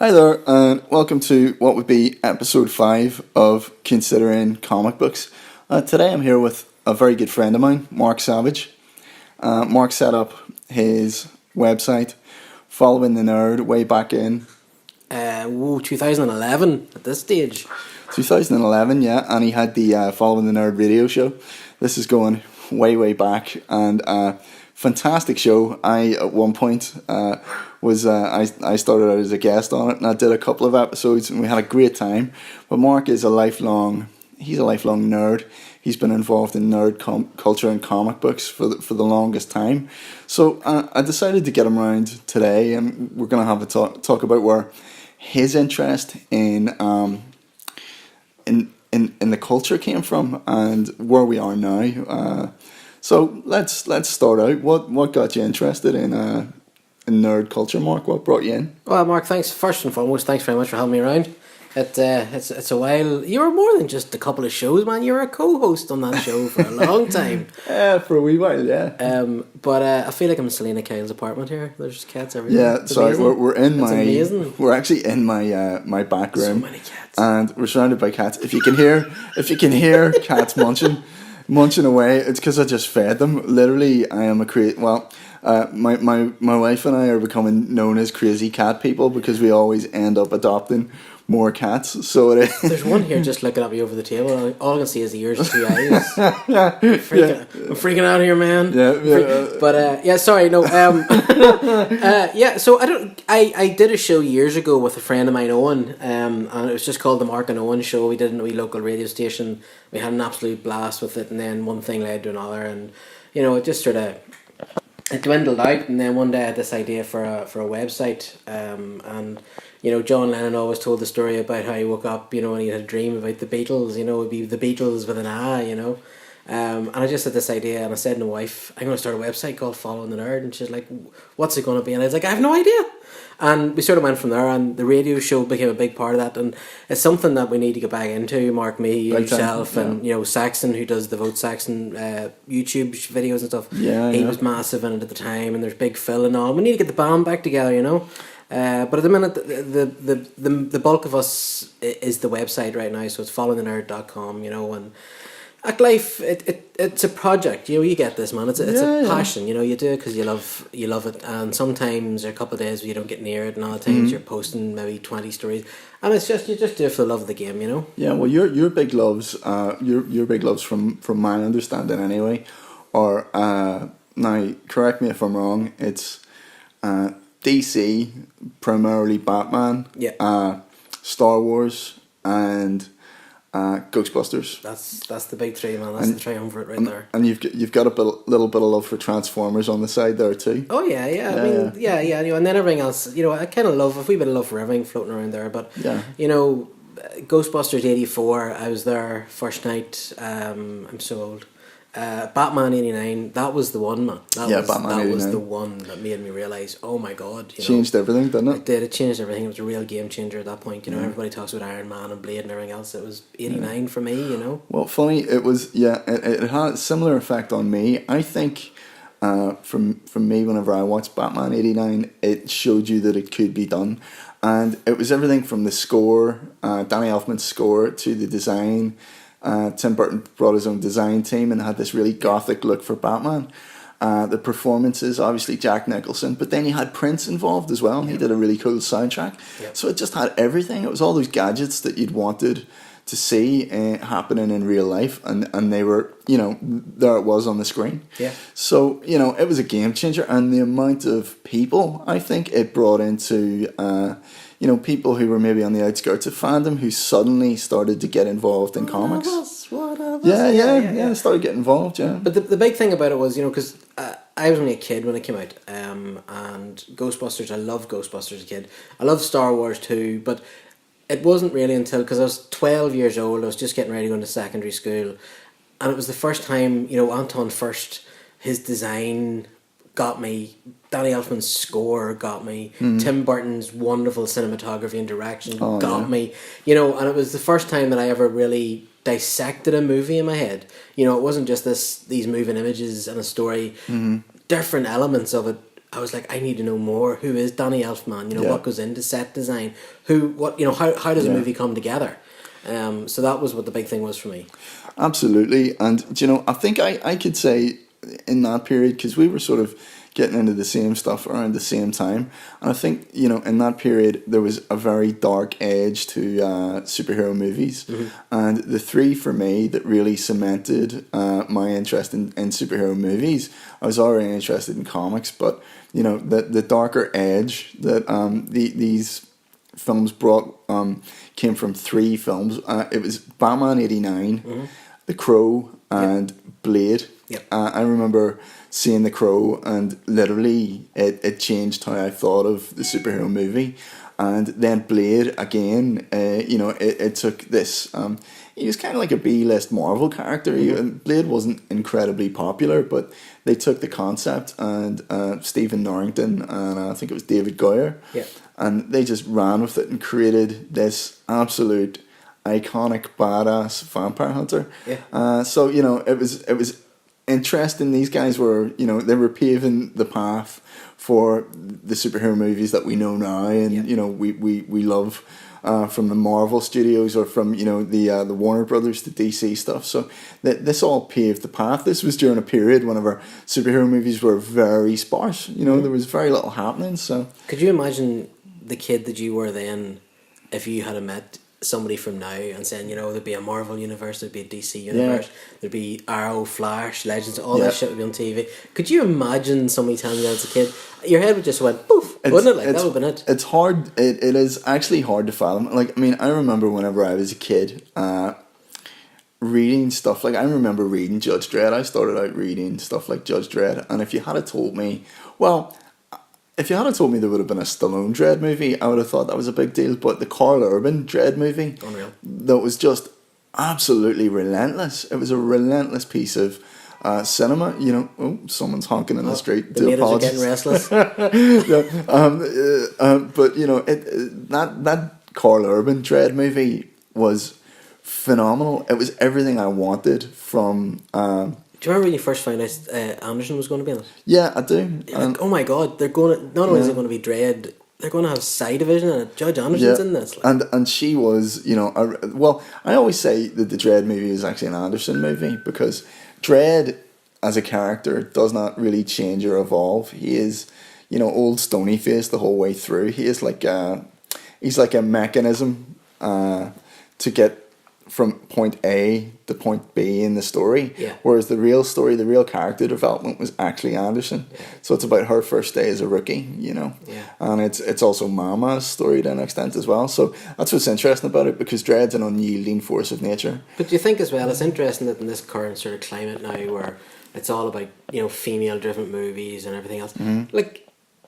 Hi there, and welcome to what would be episode 5 of Considering Comic Books. Today I'm here with a very good friend of mine, Marc Savage. Marc set up his website, Following the Nerd, way back in 2011 at this stage. 2011, yeah, and he had the Following the Nerd radio show. This is going way back, and fantastic show. I at one point I started out as a guest on it, and I did a couple of episodes, and we had a great time. But Marc is a lifelong nerd. He's been involved in nerd culture and comic books for the longest time. So I decided to get him around today, and we're going to have a talk about where his interest in the culture came from and where we are now. So let's start out. What got you interested in nerd culture, Marc? What brought you in? Well, Mark, thanks first and foremost. Thanks very much for having me around. It's a while. You were more than just a couple of shows, man. You were a co-host on that show for a long time. Yeah, for a wee while, yeah. But I feel like I'm in Selena Kyle's apartment here. There's cats everywhere. Yeah, it's sorry, amazing. we're actually in my back room. So many cats, and we're surrounded by cats. If you can hear cats munching away, it's because I just fed them. Literally, I am my wife and I are becoming known as crazy cat people because we always end up adopting more cats. So it is. There's one here just looking at me over the table. All I can see is the ears and 2 eyes. I'm freaking out here, man. Sorry, no. So I did a show years ago with a friend of mine, Owen, and it was just called the Mark and Owen Show. We did it in a wee local radio station. We had an absolute blast with it, and then one thing led to another, and it just sort of dwindled out. And then one day I had this idea for a website, and John Lennon always told the story about how he woke up, and he had a dream about the Beatles. It would be the Beatles with an I. And I just had this idea, and I said to my wife, I'm going to start a website called Following the Nerd, and she's like, what's it going to be? And I was like, I have no idea. And we sort of went from there, and the radio show became a big part of that, and it's something that we need to get back into. Mark, me, yourself, and Saxon, who does the Vote Saxon YouTube videos and stuff. Yeah, he was massive in it at the time, and there's Big Phil and all. We need to get the band back together, But at the minute, the bulk of us is the website right now, so it's followingthenerd.com, and at life, it's a project. You get this, man. It's a passion. You do it because you love it. And sometimes there are a couple of days where you don't get near it, and other times you're posting maybe 20 stories. And it's just you just do it for the love of the game, Yeah, well, your big loves, your big loves from my understanding anyway, are now correct me if I'm wrong. It's DC, primarily Batman. Yeah. Star Wars and Ghostbusters. That's the big three, man. That's the triumvirate right there. And you've got a little bit of love for Transformers on the side there too. Oh yeah. I mean, and then everything else. I kind of love a wee bit of love for everything floating around there. But Ghostbusters '84. I was there first night. I'm so old. Batman '89. That was the one, man. Batman '89 was the one that made me realize, oh my god, changed everything, didn't it? It did. It changed everything. It was a real game changer at that point. Everybody talks about Iron Man and Blade and everything else. It was '89 for me. Well, funny. It was. It had a similar effect on me. I think. From me, whenever I watched Batman '89, it showed you that it could be done, and it was everything from the score, Danny Elfman's score, to the design. Tim Burton brought his own design team and had this really gothic look for Batman. The performances, obviously Jack Nicholson, but then you had Prince involved as well, and he did a really cool soundtrack. So it just had everything. It was all those gadgets that you'd wanted to see happening in real life, and they were, there it was on the screen. Yeah. So, it was a game changer, and the amount of people I think it brought into, people who were maybe on the outskirts of fandom who suddenly started to get involved in comics. Yeah, started getting involved, yeah. But the big thing about it was, because I was only a kid when it came out, and Ghostbusters, I loved Ghostbusters as a kid. I loved Star Wars too, but it wasn't really until, because I was 12 years old, I was just getting ready to go into secondary school, and it was the first time, Anton First, his design got me, Danny Elfman's score got me, Tim Burton's wonderful cinematography and direction got me, and it was the first time that I ever really dissected a movie in my head. It wasn't just these moving images and a story. Different elements of it I was like, I need to know more. Who is Danny Elfman? Yeah. What goes into set design? How does a movie come together? So that was what the big thing was for me. Absolutely. And, I think I could say in that period, because we were sort of getting into the same stuff around the same time. And I think, in that period, there was a very dark edge to superhero movies. Mm-hmm. And the three, for me, that really cemented my interest in superhero movies. I was already interested in comics, but, the darker edge that these films brought came from three films. It was Batman '89, mm-hmm. The Crow, and Blade. Yep. I remember seeing The Crow, and literally it changed how I thought of the superhero movie. And then Blade, again, it took this... he was kind of like a B-list Marvel character. Blade wasn't incredibly popular, but they took the concept, and Stephen Norrington and I think it was David Goyer, and they just ran with it and created this absolute iconic, badass vampire hunter. Yeah. So it was interesting. These guys were, they were paving the path for the superhero movies that we know now, and we love from the Marvel Studios, or from the Warner Brothers to DC stuff. So this all paved the path. This was during a period when our superhero movies were very sparse. There was very little happening. So could you imagine the kid that you were then, if you had met somebody from now and saying, there'd be a Marvel universe, there'd be a DC universe, there'd be Arrow, Flash, Legends, all that shit would be on TV. Could you imagine somebody telling you that as a kid? Your head would just went poof, wouldn't it? That would have been it. It's hard. It is actually hard to fathom. I remember whenever I was a kid, reading stuff. I remember reading Judge Dredd. I started out reading stuff like Judge Dredd, and if you had told me, if you had told me there would have been a Stallone Dredd movie, I would have thought that was a big deal. But the Carl Urban Dredd movie, unreal. That was just absolutely relentless. It was a relentless piece of cinema. Someone's honking in the street. The natives are getting restless. But that Carl Urban Dredd movie was phenomenal. It was everything I wanted from. Do you remember when you first found out Anderson was going to be in it? Yeah, I do. Oh my God, they're going to, not only is it going to be Dredd, they're going to have Side Division, and Judge Anderson's in this. And she was, I always say that the Dredd movie is actually an Anderson movie, because Dredd as a character does not really change or evolve. He is, old stony face the whole way through. He is he's like a mechanism to get from point A to point B in the story. Yeah. Whereas the real story, the real character development was actually Anderson. Yeah. So it's about her first day as a rookie, Yeah. And it's also Mama's story to an extent as well. So that's what's interesting about it, because Dredd's an unyielding force of nature. But do you think as well, it's interesting that in this current sort of climate now where it's all about, female driven movies and everything else. Mm-hmm.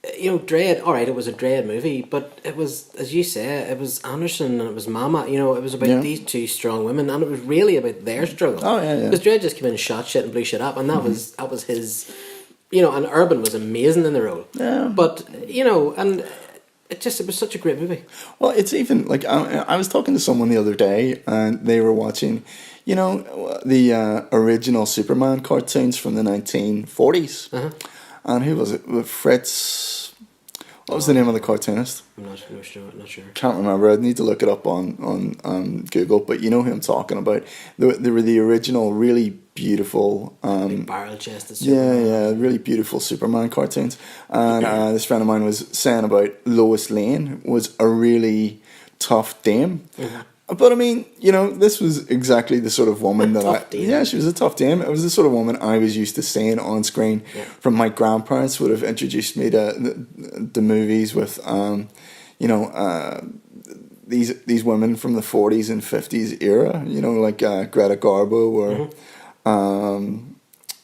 Dredd, alright, it was a Dredd movie, but it was, as you say, it was Anderson and it was Mama, it was about these two strong women, and it was really about their struggle. Oh, yeah. Because Dredd just came in and shot shit and blew shit up, and that was his, and Urban was amazing in the role. Yeah. But, and it was such a great movie. Well, it's even, I was talking to someone the other day, and they were watching, the original Superman cartoons from the 1940s. Uh-huh. And who was it? Fritz. What was the name of the cartoonist? I'm not sure. Can't remember. I'd need to look it up on Google. But you know who I'm talking about. They were the original, really beautiful. Big barrel chested. Yeah, really beautiful Superman cartoons. And this friend of mine was saying about Lois Lane was a really tough dame. Mm-hmm. But I mean, this was exactly the sort of woman she was a tough dame. It was the sort of woman I was used to seeing on screen from my grandparents would have introduced me to the movies with, these women from the 40s and 50s era, like Greta Garbo or,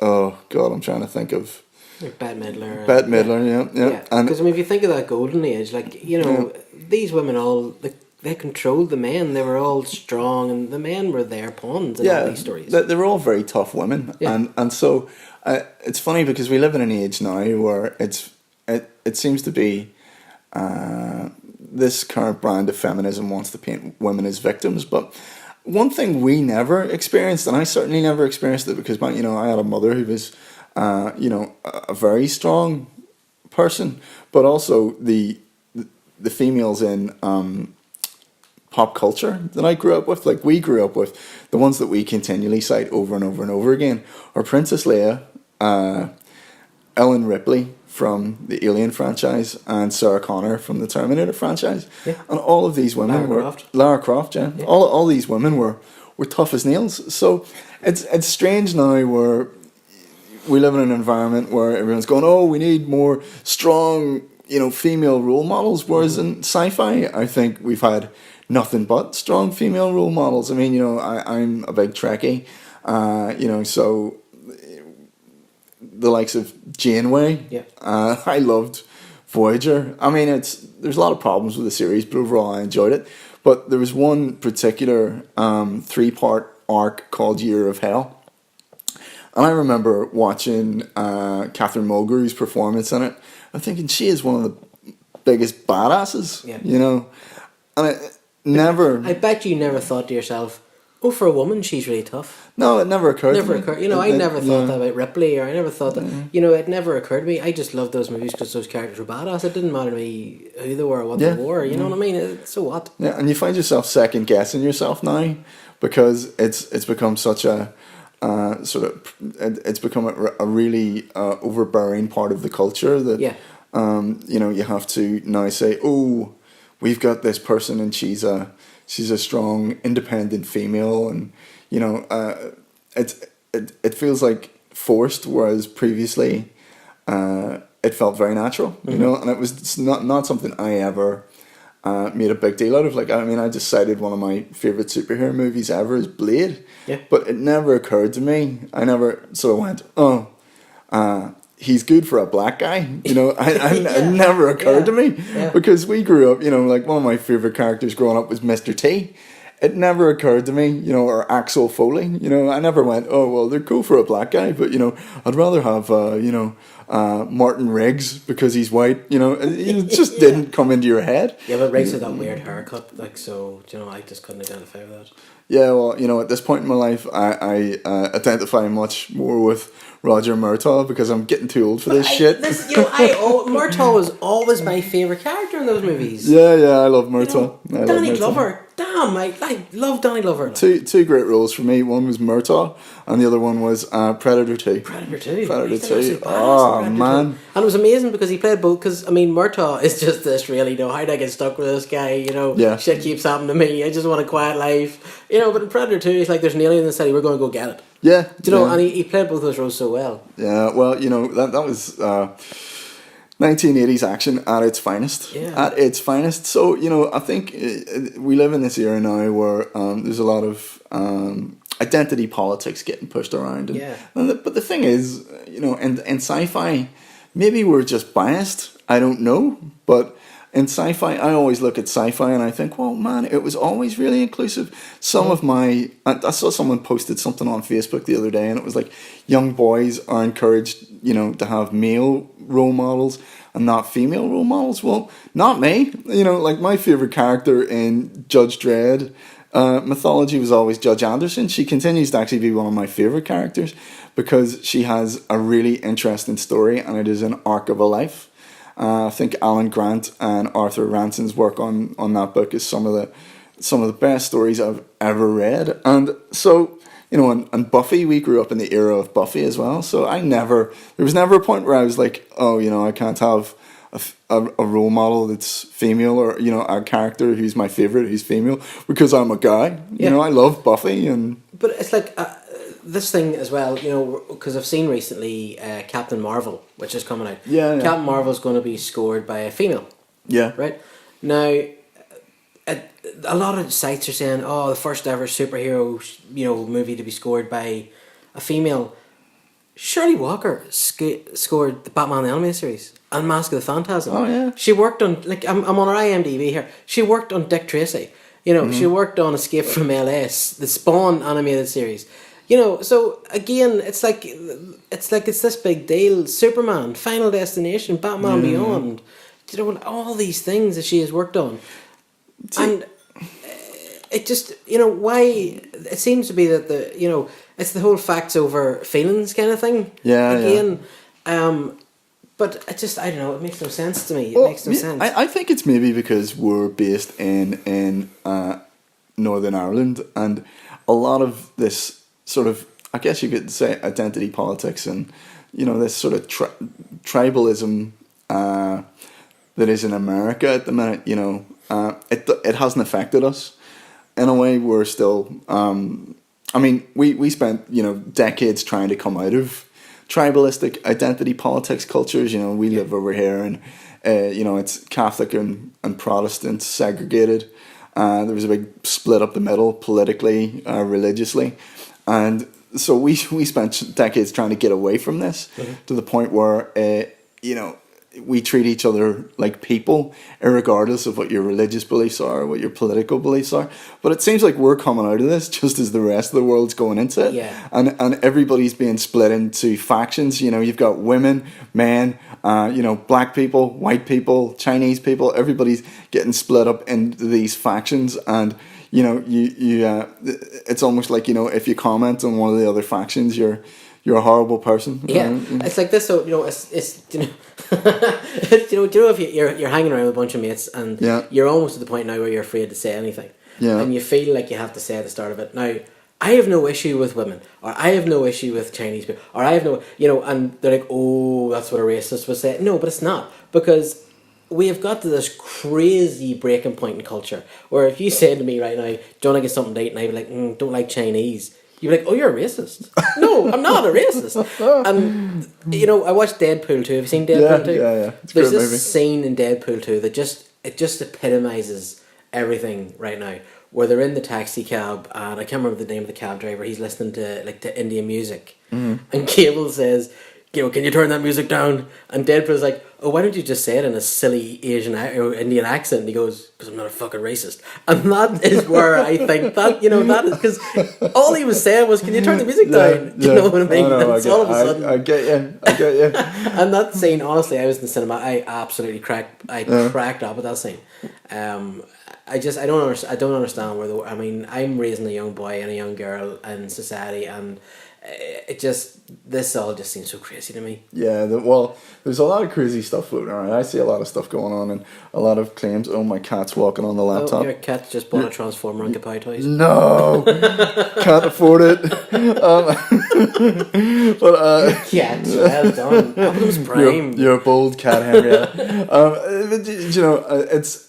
oh God, I'm trying to think of. Like Bette Midler. Bette Midler, yeah. Because if you think of that golden age, these women all... They controlled the men. They were all strong, and the men were their pawns in all these stories. They were all very tough women, and so it's funny because we live in an age now where it seems to be this current brand of feminism wants to paint women as victims. But one thing we never experienced, and I certainly never experienced it because I had a mother who was a very strong person, but also the females in pop culture that I grew up with, like we grew up with, the ones that we continually cite over and over and over again, are Princess Leia, Ellen Ripley from the Alien franchise, and Sarah Connor from the Terminator franchise. Yeah. And all of these women Lara Croft, yeah. All these women were tough as nails. So it's strange now where we live in an environment where everyone's going, oh, we need more strong, female role models. Whereas in sci-fi, I think we've had nothing but strong female role models. I mean, I'm a big Trekkie, so the likes of Janeway. Yeah. I loved Voyager. I mean, there's a lot of problems with the series, but overall I enjoyed it. But there was one particular 3-part arc called Year of Hell. And I remember watching Catherine Mulgrew's performance in it. I'm thinking she is one of the biggest badasses, And I bet you never thought to yourself, oh, for a woman, she's really tough. No, it never occurred to me. I never thought that about Ripley, or I never thought that, it never occurred to me. I just loved those movies because those characters were badass. It didn't matter to me who they were or what they wore, you know what I mean? So what? Yeah, and you find yourself second guessing yourself now because it's become such a it's become a really overbearing part of the culture that, you have to now say, oh, we've got this person and she's a strong, independent female, and it feels like forced, whereas previously it felt very natural, and it was not something I ever made a big deal out of. Like, I mean, I just cited one of my favorite superhero movies ever is Blade, but it never occurred to me. I never sort of went, oh, he's good for a black guy, it never occurred to me, because we grew up, like one of my favorite characters growing up was Mr. T. It never occurred to me, or Axel Foley, I never went, oh, well, they're cool for a black guy, but, I'd rather have, Martin Riggs because he's white, it just didn't come into your head. Yeah, but Riggs had that weird haircut, like, so, I just couldn't identify with that. Yeah, well, at this point in my life, I identify much more with Roger Murtaugh because I'm getting too old for this shit. Murtaugh was always my favourite character in those movies. Yeah, I love Murtaugh. Danny Glover. Damn, I love Danny Glover. Two great roles for me. One was Murtaugh, and the other one was Predator 2. Predator 2. Predator 2. Oh, man. 2. And it was amazing because he played both, because, I mean, Murtaugh is just this really, how'd I get stuck with this guy, shit keeps happening to me, I just want a quiet life, but in Predator 2, it's like there's an alien in the city, we're going to go get it. Yeah. And he played both those roles so well. Yeah, well, that was 1980s action at its finest. Yeah. At its finest. So, I think we live in this era now where there's a lot of identity politics getting pushed around. But the thing is, in sci-fi, maybe we're just biased. I don't know. But in sci-fi, I always look at sci-fi and I think, well, man, it was always really inclusive. I saw someone posted something on Facebook the other day, and it was like, young boys are encouraged, to have male role models and not female role models. Well, not me. Like my favorite character in Judge Dredd mythology was always Judge Anderson. She continues to actually be one of my favorite characters because she has a really interesting story, and it is an arc of a life. I think Alan Grant and Arthur Ranson's work on that book is some of the best stories I've ever read. And so, and Buffy, we grew up in the era of Buffy as well. So there was never a point where I was like, oh, I can't have a role model that's female, or, a character who's my favorite who's female because I'm a guy. I love Buffy. But it's like this thing as well, because I've seen recently Captain Marvel, which is coming out. Yeah. Captain Marvel's going to be scored by a female. Yeah. Right? Now, a lot of sites are saying, oh, the first ever superhero, movie to be scored by a female. Shirley Walker scored the Batman the Animated Series and Mask of the Phantasm. Oh, yeah. She worked on, I'm on her IMDb here, she worked on Dick Tracy. She worked on Escape from LS, the Spawn animated series. So again, it's like it's this big deal. Superman, Final Destination, Batman Beyond. All these things that she has worked on, and it just why it seems to be that it's the whole facts over feelings kind of thing. Yeah. Again, But I don't know. It makes no sense to me. It makes no sense. I think it's maybe because we're based in Northern Ireland, and a lot of this sort of, I guess you could say, identity politics and, this sort of tribalism that is in America at the minute. It hasn't affected us in a way. We're still. We spent decades trying to come out of tribalistic identity politics cultures. We live over here, and it's Catholic and Protestant segregated. There was a big split up the middle politically, religiously, and so we spent decades trying to get away from this to the point where we treat each other like people, irregardless of what your religious beliefs are, what your political beliefs are. But it seems like we're coming out of this just as the rest of the world's going into it. Yeah. And everybody's being split into factions. You've got women, men, black people, white people, Chinese people. Everybody's getting split up into these factions. And, it's almost like, if you comment on one of the other factions, you're a horrible person. Yeah, it's like this. So it's if you're hanging around with a bunch of mates and you're almost at the point now where you're afraid to say anything, and you feel like you have to say at the start of it. Now, I have no issue with women, or I have no issue with Chinese people, or I have no, and they're like, oh, that's what a racist would say. No, but it's not, because we have got to this crazy breaking point in culture where if you said to me right now, do you want to get something to eat, and I'd be like, don't like Chinese. You'd be like, oh, you're a racist. No, I'm not a racist. And, I watched Deadpool 2. Have you seen Deadpool 2? Yeah. There's this scene in Deadpool 2 that just epitomizes everything right now. Where they're in the taxi cab, and I can't remember the name of the cab driver. He's listening to Indian music. Mm-hmm. And Cable says, can you turn that music down? And Deadpool's like, oh, why don't you just say it in a silly Asian or Indian accent? And he goes, because I'm not a fucking racist. And that is where I think that is, because all he was saying was, can you turn the music down? Do you know what I mean? No, all of a sudden, I get you. And that scene, honestly, I was in the cinema. I absolutely cracked up at that scene. I don't understand where I'm raising a young boy and a young girl in society, and this all just seems so crazy to me. Yeah, there's a lot of crazy stuff floating around. I see a lot of stuff going on and a lot of claims. Oh, my cat's walking on the laptop. Oh, your cat just bought a Transformer and Kapow toys. No, can't afford it. But yeah, well done. Optimus Prime. You're a bold cat, Henrietta.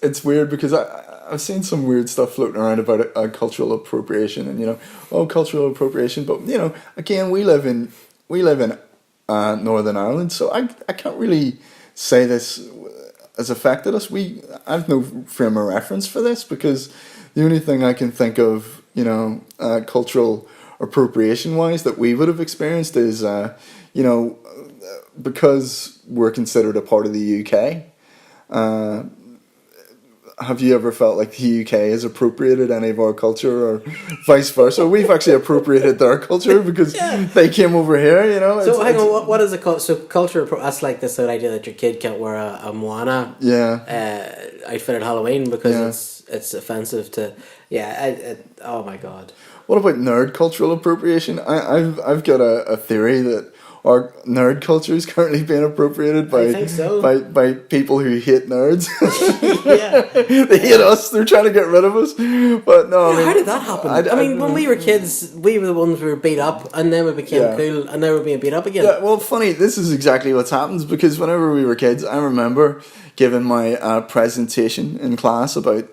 It's weird because I've seen some weird stuff floating around about cultural appropriation and cultural appropriation, but again, we live in Northern Ireland, so I can't really say this has affected us. I've no frame of reference for this because the only thing I can think of cultural appropriation wise that we would have experienced is because we're considered a part of the UK. Have you ever felt like the UK has appropriated any of our culture or vice versa? We've actually appropriated their culture because they came over here, So hang on, what is it called? So culture, that's like this idea that your kid can't wear a Moana outfit at Halloween because it's offensive to, oh my God. What about nerd cultural appropriation? I've got a theory that our nerd culture is currently being appropriated by people who hate nerds. They hate us. They're trying to get rid of us. But no, how did that happen? When we were kids, we were the ones who were beat up, and then we became cool, and now we're being beat up again. Yeah, well, funny. This is exactly what happens because whenever we were kids, I remember giving my presentation in class about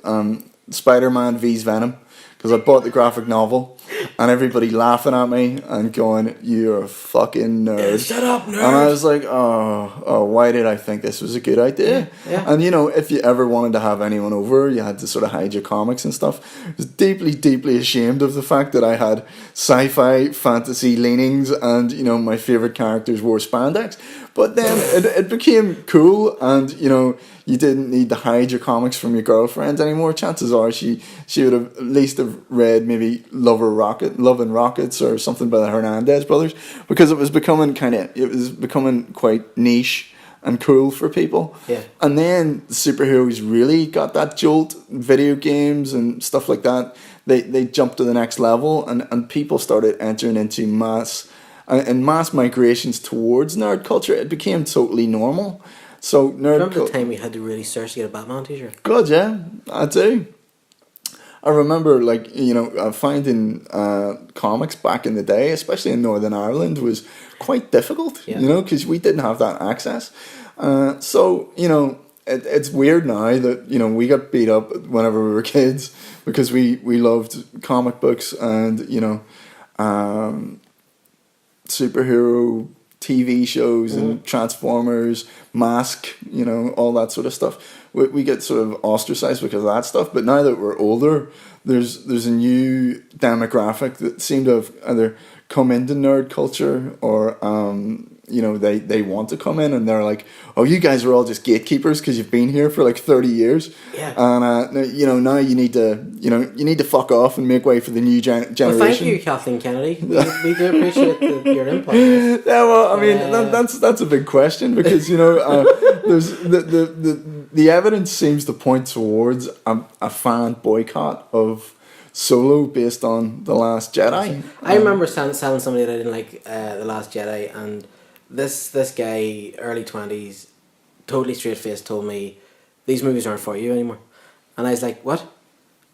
Spider-Man vs Venom. Because I bought the graphic novel and everybody laughing at me and going, you're a fucking nerd. Yeah, shut up, nerd. And I was like, oh, why did I think this was a good idea? Yeah. And if you ever wanted to have anyone over, you had to sort of hide your comics and stuff. I was deeply, deeply ashamed of the fact that I had sci-fi fantasy leanings and, my favourite characters wore spandex. But then it became cool and, you didn't need to hide your comics from your girlfriend anymore. Chances are she would have at least have read maybe Love and Rockets or something by the Hernandez brothers because it was becoming quite niche and cool for people. Yeah. And then the superheroes really got that jolt. Video games and stuff like that, they jumped to the next level and people started entering into mass and mass migrations towards nerd culture, it became totally normal. So Remember the time we had to really search to get a Batman t-shirt? God, yeah, I do. I remember, like, finding comics back in the day, especially in Northern Ireland, was quite difficult, Yeah. because we didn't have that access. So, it's weird now that, we got beat up whenever we were kids because we loved comic books and, superhero TV shows and Transformers, Mask, all that sort of stuff. We get sort of ostracized because of that stuff. But now that we're older, there's a new demographic that seem to have either come into nerd culture or they want to come in and they're like, oh, you guys are all just gatekeepers because you've been here for like 30 years. Yeah. And now you need to fuck off and make way for the new generation. Well, thank you, Kathleen Kennedy. We do appreciate your input. Yeah, well, I mean, that's a big question because there's the evidence seems to point towards a fan boycott of Solo based on The Last Jedi. I remember telling somebody that I didn't like The Last Jedi, and this guy, early 20s, totally straight faced, told me these movies aren't for you anymore. And I was like, what?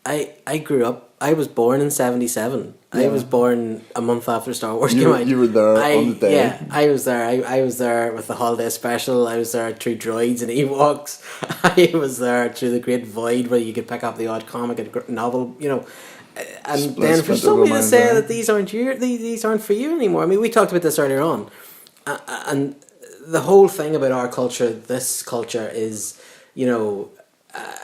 I grew up. I was born in 1977. Yeah. I was born a month after Star Wars came out. You were there on the day. Yeah, I was there. I was there with the holiday special. I was there through Droids and Ewoks. I was there through the Great Void where you could pick up the odd comic and novel, And then for somebody to say that these aren't for you anymore. I mean, we talked about this earlier on. And the whole thing about our culture, this culture, is,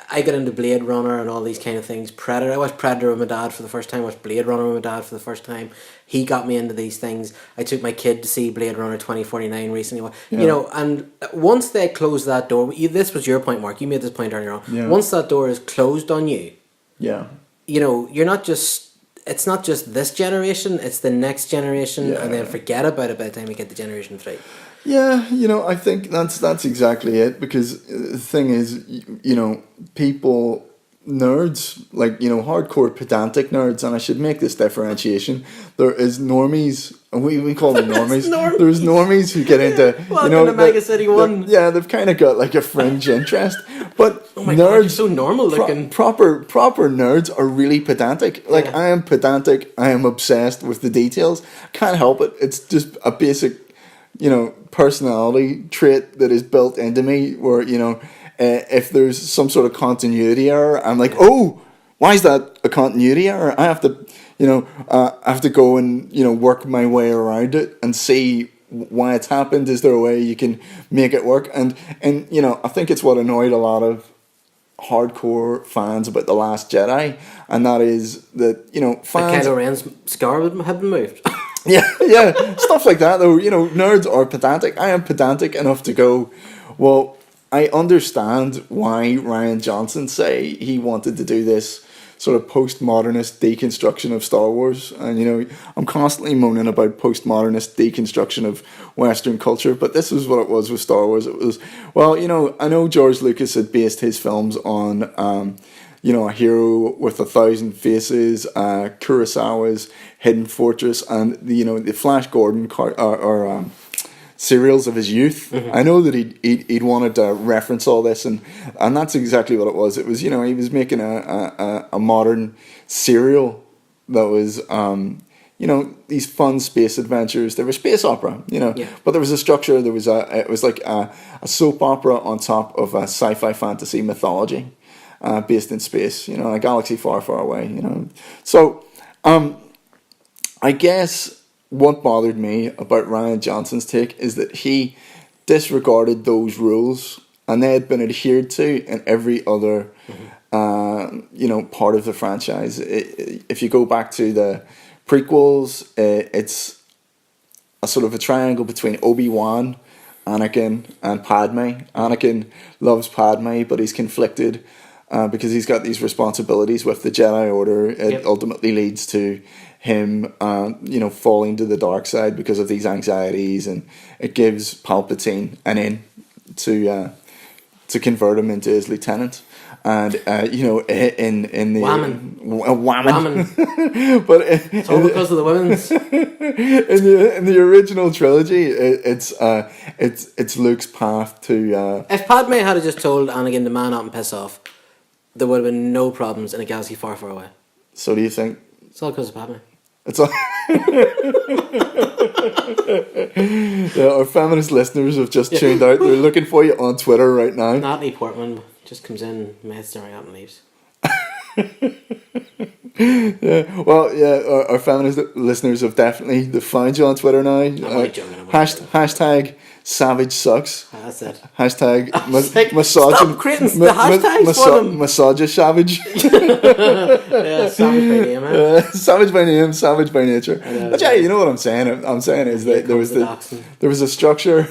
I got into Blade Runner and all these kind of things. Predator. I watched Predator with my dad for the first time. I watched Blade Runner with my dad for the first time. He got me into these things. I took my kid to see Blade Runner 2049 recently. Yeah. And once they closed that door, this was your point, Mark. You made this point earlier on. Yeah. Once that door is closed on you, yeah, you're not just. It's not just this generation; it's the next generation, and then forget about it by the time we get to Generation 3. Yeah, I think that's exactly it, because the thing is, people, nerds, like, hardcore pedantic nerds, and I should make this differentiation, there is normies, and we call them normies. There's normies who get into, Welcome to Mega City 1. Yeah, they've kind of got like a fringe interest, but oh my nerds, God, you're so normal looking. Proper nerds are really pedantic. Like, I am pedantic, I am obsessed with the details, can't help it, it's just a basic, personality trait that is built into me where, if there's some sort of continuity error, I'm like, oh, why is that a continuity error? I have to go and, work my way around it and see why it's happened. Is there a way you can make it work? And I think it's what annoyed a lot of hardcore fans about The Last Jedi, and that is that, fans... Kylo Ren's scar had been moved. Yeah, stuff like that, though. Nerds are pedantic. I am pedantic enough to go, well, I understand why Rian Johnson say he wanted to do this sort of postmodernist deconstruction of Star Wars. And, I'm constantly moaning about postmodernist deconstruction of Western culture, but this is what it was with Star Wars. It was, well, I know George Lucas had based his films on... A Hero with 1,000 Faces, Kurosawa's Hidden Fortress, and the Flash Gordon serials of his youth. Mm-hmm. I know that he'd wanted to reference all this, and that's exactly what it was. It was he was making a modern serial that was these fun space adventures. They were space opera, but there was a structure. It was like a soap opera on top of a sci-fi fantasy mythology. Based in space, a galaxy far, far away, So, I guess what bothered me about Rian Johnson's take is that he disregarded those rules, and they had been adhered to in every other, part of the franchise. If you go back to the prequels, it's a sort of a triangle between Obi-Wan, Anakin, and Padme. Anakin loves Padme, but he's conflicted. Because he's got these responsibilities with the Jedi Order. It ultimately leads to him, falling to the dark side because of these anxieties, and it gives Palpatine an in to to convert him into his lieutenant. And you know, in the Whammon. But It's all because of the women's. in the original trilogy, it's Luke's path to. If Padme had just told Anakin to man up and piss off, there would have been no problems in a galaxy far, far away. So do you think? It's all because of Padme. It's all. Yeah, our feminist listeners have just tuned out. They're looking for you on Twitter right now. Natalie Portman just comes in, mouths staring out and leaves. Yeah, well, yeah, our feminist listeners have definitely found you on Twitter now. Hashtag Savage sucks. That's it. Hashtag Stop creating the hashtags for them. Massager savage. Yeah, savage by name, man. Savage by name, savage by nature. But yeah, you know what I'm saying? I'm saying is that there was a structure.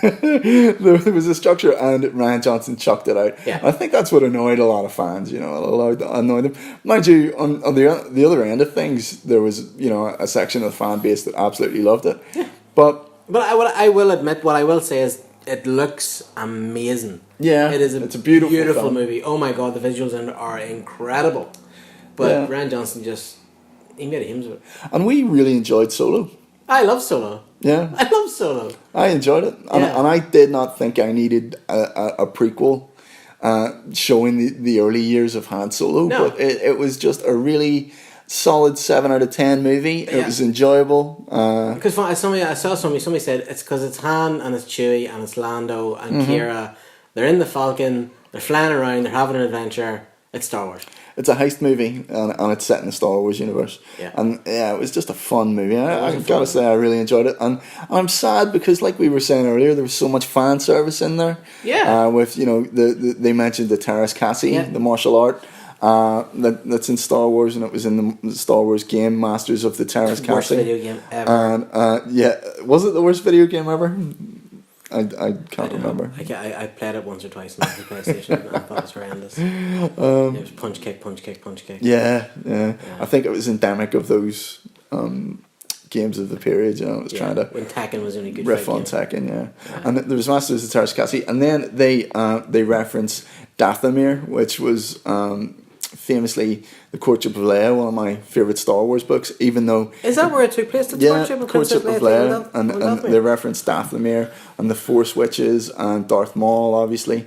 There was a structure, and Ryan Johnson chucked it out. Yeah. I think that's what annoyed a lot of fans. You know, annoyed them. Mind you, on the other end of things, there was, you know, a section of the fan base that absolutely loved it. Yeah. But I will admit, what I will say is, it looks amazing. Yeah, it's a beautiful movie. Oh my god, the visuals in it are incredible. But Ryan Johnson he made a hymns of it. And we really enjoyed Solo. I love Solo. Yeah, I love Solo. I enjoyed it, and I did not think I needed a prequel showing the early years of Han Solo. No. But it was just a really solid 7 out of 10 movie. It was enjoyable. Because I saw somebody said it's because it's Han and it's Chewie and it's Lando and Kira. They're in the Falcon. They're flying around. They're having an adventure. It's Star Wars. It's a heist movie, and it's set in the Star Wars universe. Yeah. And yeah, it was just a fun movie. I gotta say, I really enjoyed it. And I'm sad because, like we were saying earlier, there was so much fan service in there. Yeah. With, you know, they mentioned the Terrace Cassie, the martial art. That's in Star Wars, and it was in the Star Wars game Masters of the Terrace Cassie. Worst video game ever. And was it the worst video game ever? I can't remember. I played it once or twice on the PlayStation and I thought it was horrendous. It was punch kick. Yeah. I think it was endemic of those games of the period. You know, it was trying to when Tekken was only good. Riff on Tekken, yeah. And there was Masters of the Terrace Cassie, and then they reference Dathomir, which was famously the Courtship of Leia, one of my favourite Star Wars books. Even though is that where it took place? The Courtship of Leia, and they referenced Dathomir and the Force Witches and Darth Maul, obviously.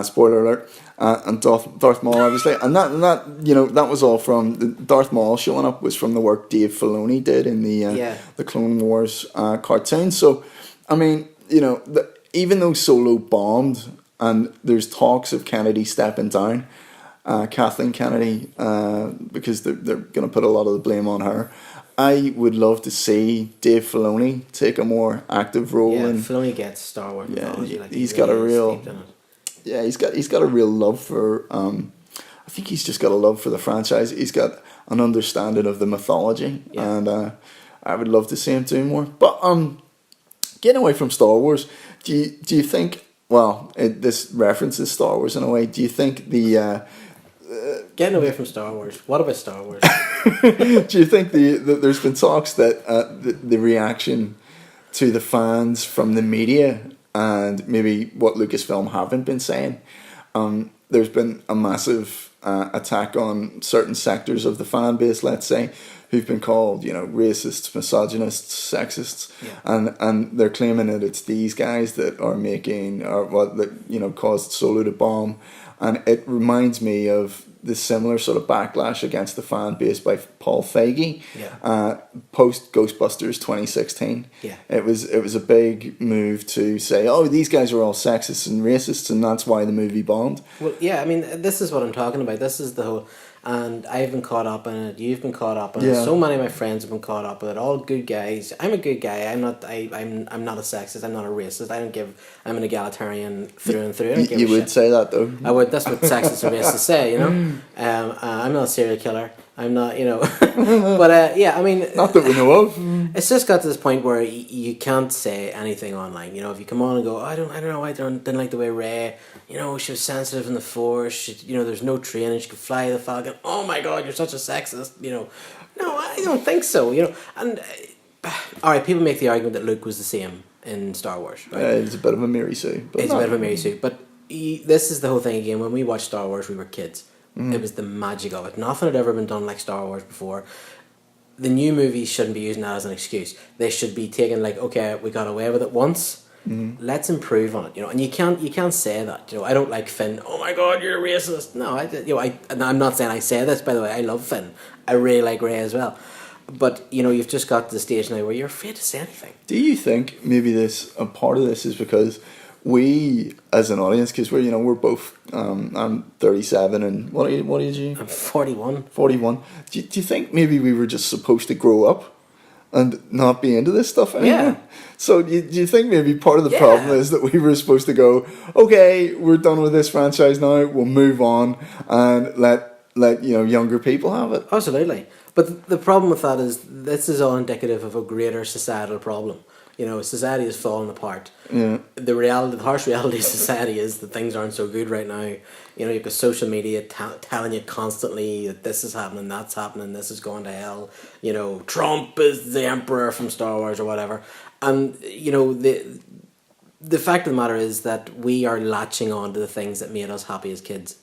Spoiler alert. And Darth Maul, obviously, and that you know, that was all from Darth Maul showing up was from the work Dave Filoni did in the Clone Wars cartoon. So, I mean, you know, even though Solo bombed, and there's talks of Kennedy stepping down, Kathleen Kennedy, because they're going to put a lot of the blame on her. I would love to see Dave Filoni take a more active role. Yeah, Filoni gets Star Wars mythology. Like he's got a real. Yeah, he's got a real love for. I think he's just got a love for the franchise. He's got an understanding of the mythology, and I would love to see him do more. But getting away from Star Wars, do you think? Well, this references Star Wars in a way. Do you think the getting away from Star Wars? What about Star Wars? Do you think there's been talks that the reaction to the fans from the media and maybe what Lucasfilm haven't been saying, there's been a massive attack on certain sectors of the fan base, let's say, who've been called, you know, racists, misogynists, sexists, and they're claiming that it's these guys that are making, or what, that, you know, caused Solo to bomb. And it reminds me of the similar sort of backlash against the fan base by Paul Feige, post Ghostbusters 2016. Yeah. It was a big move to say, oh, these guys are all sexists and racists, and that's why the movie bombed. Well, yeah, I mean, this is what I'm talking about. This is the whole, and I've been caught up in it. You've been caught up in it. So many of my friends have been caught up in it. All good guys. I'm a good guy. I'm not a sexist. I'm not a racist. I'm an egalitarian through and through. You would say that though. I would. That's what sexists and racists say. You know. I'm not a serial killer. I'm not, you know. But yeah, I mean, not that we know of. It's just got to this point where you can't say anything online. You know, if you come on and go, I don't know why I didn't like the way Rey, you know, she was sensitive in the Force. You know, there's no training. She could fly the Falcon. Oh my God, you're such a sexist. You know, no, I don't think so. You know, and all right, people make the argument that Luke was the same in Star Wars. Right? It's a bit of a Mary Sue. It's a bit of a Mary Sue, but this is the whole thing again. When we watched Star Wars, we were kids. It was the magic of it. Nothing had ever been done like Star Wars before. The new movies shouldn't be using that as an excuse. They should be taken like, okay, we got away with it once. Let's improve on it, And you can't say that, I don't like Finn. Oh my God, you're a racist. No, I'm not saying I say this, by the way. I love Finn. I really like Rey as well. But you've just got to the stage now where you're afraid to say anything. Do you think maybe a part of this is because we, as an audience, because we're both, I'm 37, and what age are you? I'm 41. 41. Do you think maybe we were just supposed to grow up and not be into this stuff anymore? Yeah. So do you think maybe part of the problem is that we were supposed to go, okay, we're done with this franchise now, we'll move on and let younger people have it? Absolutely. But the problem with that is this is all indicative of a greater societal problem. Society is falling apart. Yeah. The harsh reality of society is that things aren't so good right now. You've got social media telling you constantly that this is happening, that's happening, this is going to hell. Trump is the emperor from Star Wars or whatever. And, the fact of the matter is that we are latching on to the things that made us happy as kids.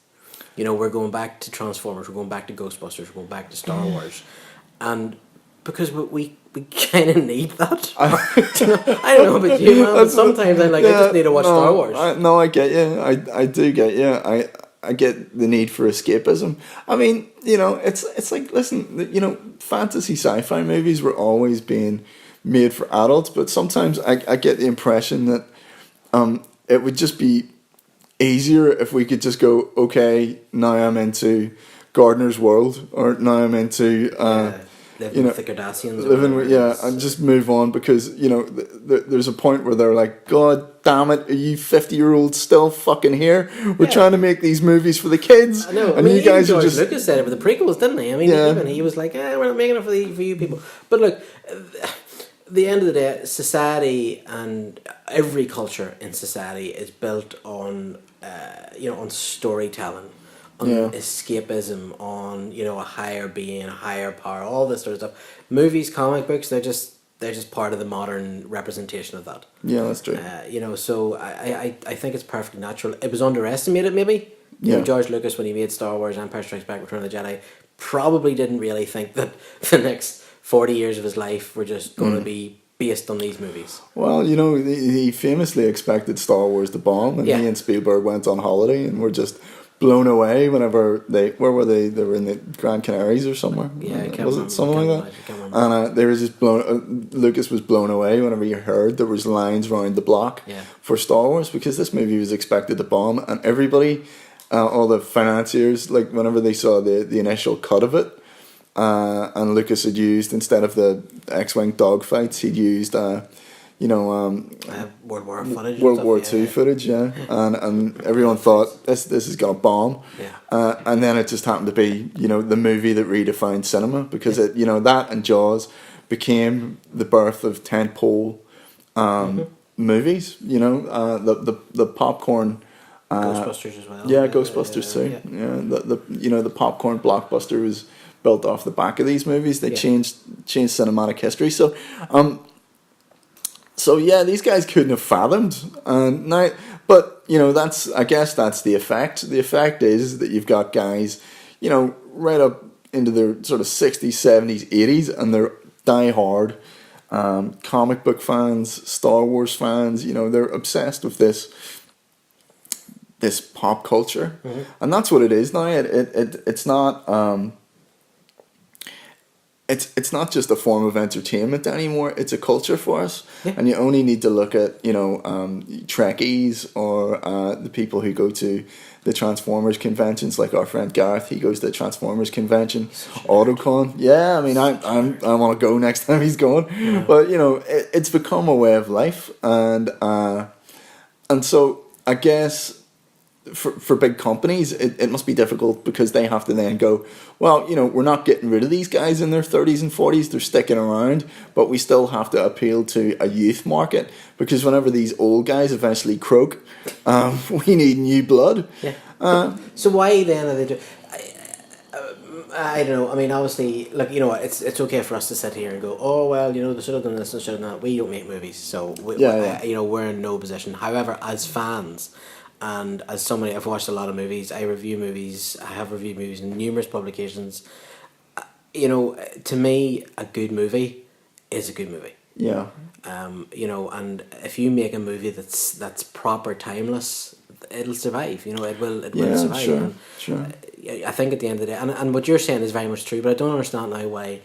We're going back to Transformers, we're going back to Ghostbusters, we're going back to Star Wars. And because we kind of need that. I don't know about you, man, but sometimes I'm like, I just need to watch Star Wars. I get you. I do get you. I get the need for escapism. I mean, it's like, listen, fantasy sci-fi movies were always being made for adults, but sometimes I get the impression that it would just be easier if we could just go, okay, now I'm into Gardener's World, or now I'm into living with the Cardassians, and just move on, because there's a point where they're like, God damn it, are you 50-year-olds still fucking here? We're trying to make these movies for the kids. I know. And you guys are just... Lucas said it with the prequels, didn't he? I mean, even he was like, we're not making it for you people. But look, at the end of the day, society and every culture in society is built on on storytelling, on escapism, on a higher being, a higher power, all this sort of stuff. Movies, comic books, they're just part of the modern representation of that. Yeah, that's true. So I think it's perfectly natural. It was underestimated, maybe. George Lucas, when he made Star Wars, Empire Strikes Back, Return of the Jedi, probably didn't really think that the next 40 years of his life were just going to be based on these movies. Well, he famously expected Star Wars to bomb, and he and Spielberg went on holiday and were just blown away whenever where were they? They were in the Grand Canaries or somewhere. Yeah, was it something like that? And they were just blown. Lucas was blown away whenever he heard there was lines around the block for Star Wars, because this movie was expected to bomb, and everybody, all the financiers, like whenever they saw the initial cut of it. And Lucas had used, instead of the X-Wing dogfights, he'd used, World War footage, World War II footage, and everyone thought this is gonna bomb, and then it just happened to be the movie that redefined cinema, because it that and Jaws became the birth of tentpole movies. The popcorn. Ghostbusters as well. Yeah, Ghostbusters too. Yeah, the popcorn blockbuster was built off the back of these movies. They changed cinematic history. So, these guys couldn't have fathomed. But I guess that's the effect. The effect is that you've got guys, right up into their sort of 60s, 70s, 80s, and they're die-hard comic book fans, Star Wars fans. They're obsessed with this pop culture, and that's what it is now. It's not. It's not just a form of entertainment anymore. It's a culture for us, and you only need to look at Trekkies or the people who go to the Transformers conventions, like our friend Gareth. He goes to the Transformers convention, Autocon. Yeah, I mean, I want to go next time he's going. Yeah. But it's become a way of life, and so I guess. For big companies, it must be difficult, because they have to then go, well, we're not getting rid of these guys in their 30s and 40s, they're sticking around, but we still have to appeal to a youth market, because whenever these old guys eventually croak, we need new blood. Yeah. So why then are they doing... I don't know. I mean, obviously, like, it's okay for us to sit here and go, oh, well, they should have done this and should have done that. We don't make movies, so we're in no position. However, as fans... and as somebody, I've watched a lot of movies. I review movies. I have reviewed movies in numerous publications. You know, to me, a good movie is a good movie. Yeah. You know, and if you make a movie that's proper, timeless, it'll survive. You know, it will survive. Sure, and sure. I think at the end of the day, and what you're saying is very much true, but I don't understand now why.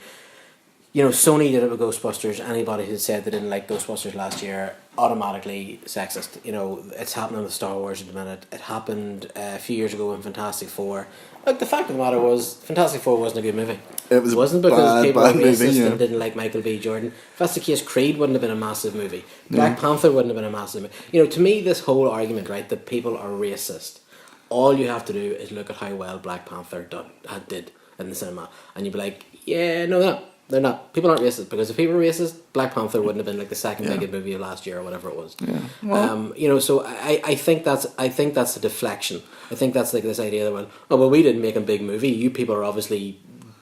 You know, Sony did it with Ghostbusters. Anybody who said they didn't like Ghostbusters last year, automatically sexist. You know, it's happening with Star Wars at the minute. It happened a few years ago in Fantastic Four. Like, the fact of the matter was, Fantastic Four wasn't a good movie. It wasn't because people were racist movie, yeah. and didn't like Michael B. Jordan. If that's the case, Creed wouldn't have been a massive movie. Black Panther wouldn't have been a massive movie. You know, to me, this whole argument, right, that people are racist, all you have to do is look at how well Black Panther did in the cinema, and you'd be like, yeah, no, they're not. People aren't racist, because if people were racist, Black Panther wouldn't have been like the second biggest movie of last year or whatever it was. Yeah. Well, You know, so I think that's a deflection. I think that's like this idea that, well, we didn't make a big movie. You people are obviously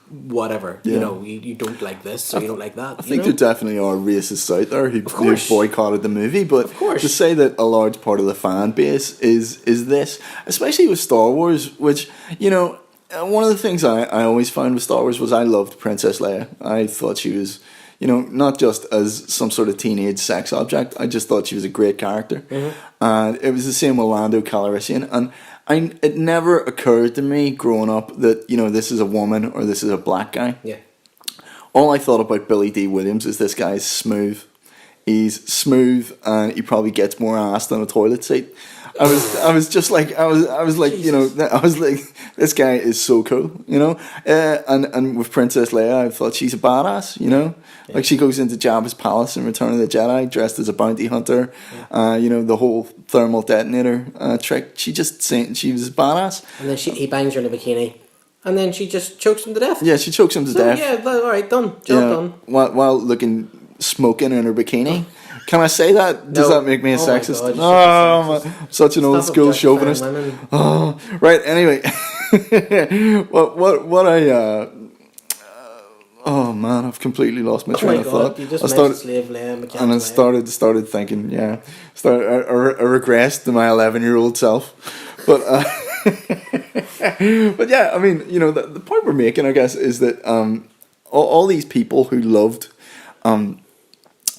whatever. Yeah. You know, you don't like this, so you don't like that. I think there definitely are racists out there who boycotted the movie, but Of course. to say that a large part of the fan base is this, especially with Star Wars, which, you know, one of the things I always found with Star Wars was I loved Princess Leia. I thought she was, you know, not just as some sort of teenage sex object, I just thought she was a great character. Mm-hmm. And it was the same with Lando Calrissian, and it never occurred to me growing up that, you know, this is a woman or this is a black guy. Yeah. All I thought about Billy D. Williams is this guy's smooth. He's smooth, and he probably gets more ass than a toilet seat. I was just like, I was like, you know, I was like, this guy is so cool, you know. And with Princess Leia, I thought she's a badass, you know. Yeah. Like, she goes into Jabba's palace in Return of the Jedi dressed as a bounty hunter. Yeah. You know, the whole thermal detonator trick. She was a badass. And then he bangs her in a bikini. And then she just chokes him to death. Yeah, she chokes him to death. Yeah, all right, done. Job done. While looking smoking in her bikini. Can I say that? Does that make me a sexist? God, I'm such an old school chauvinist. Oh, right. Anyway, what I oh man, I've completely lost my train of thought. You just mentioned slave Leia, and I started thinking, I regressed to my 11-year-old self, but but yeah, I mean, you know, the point we're making, I guess, is that all these people who loved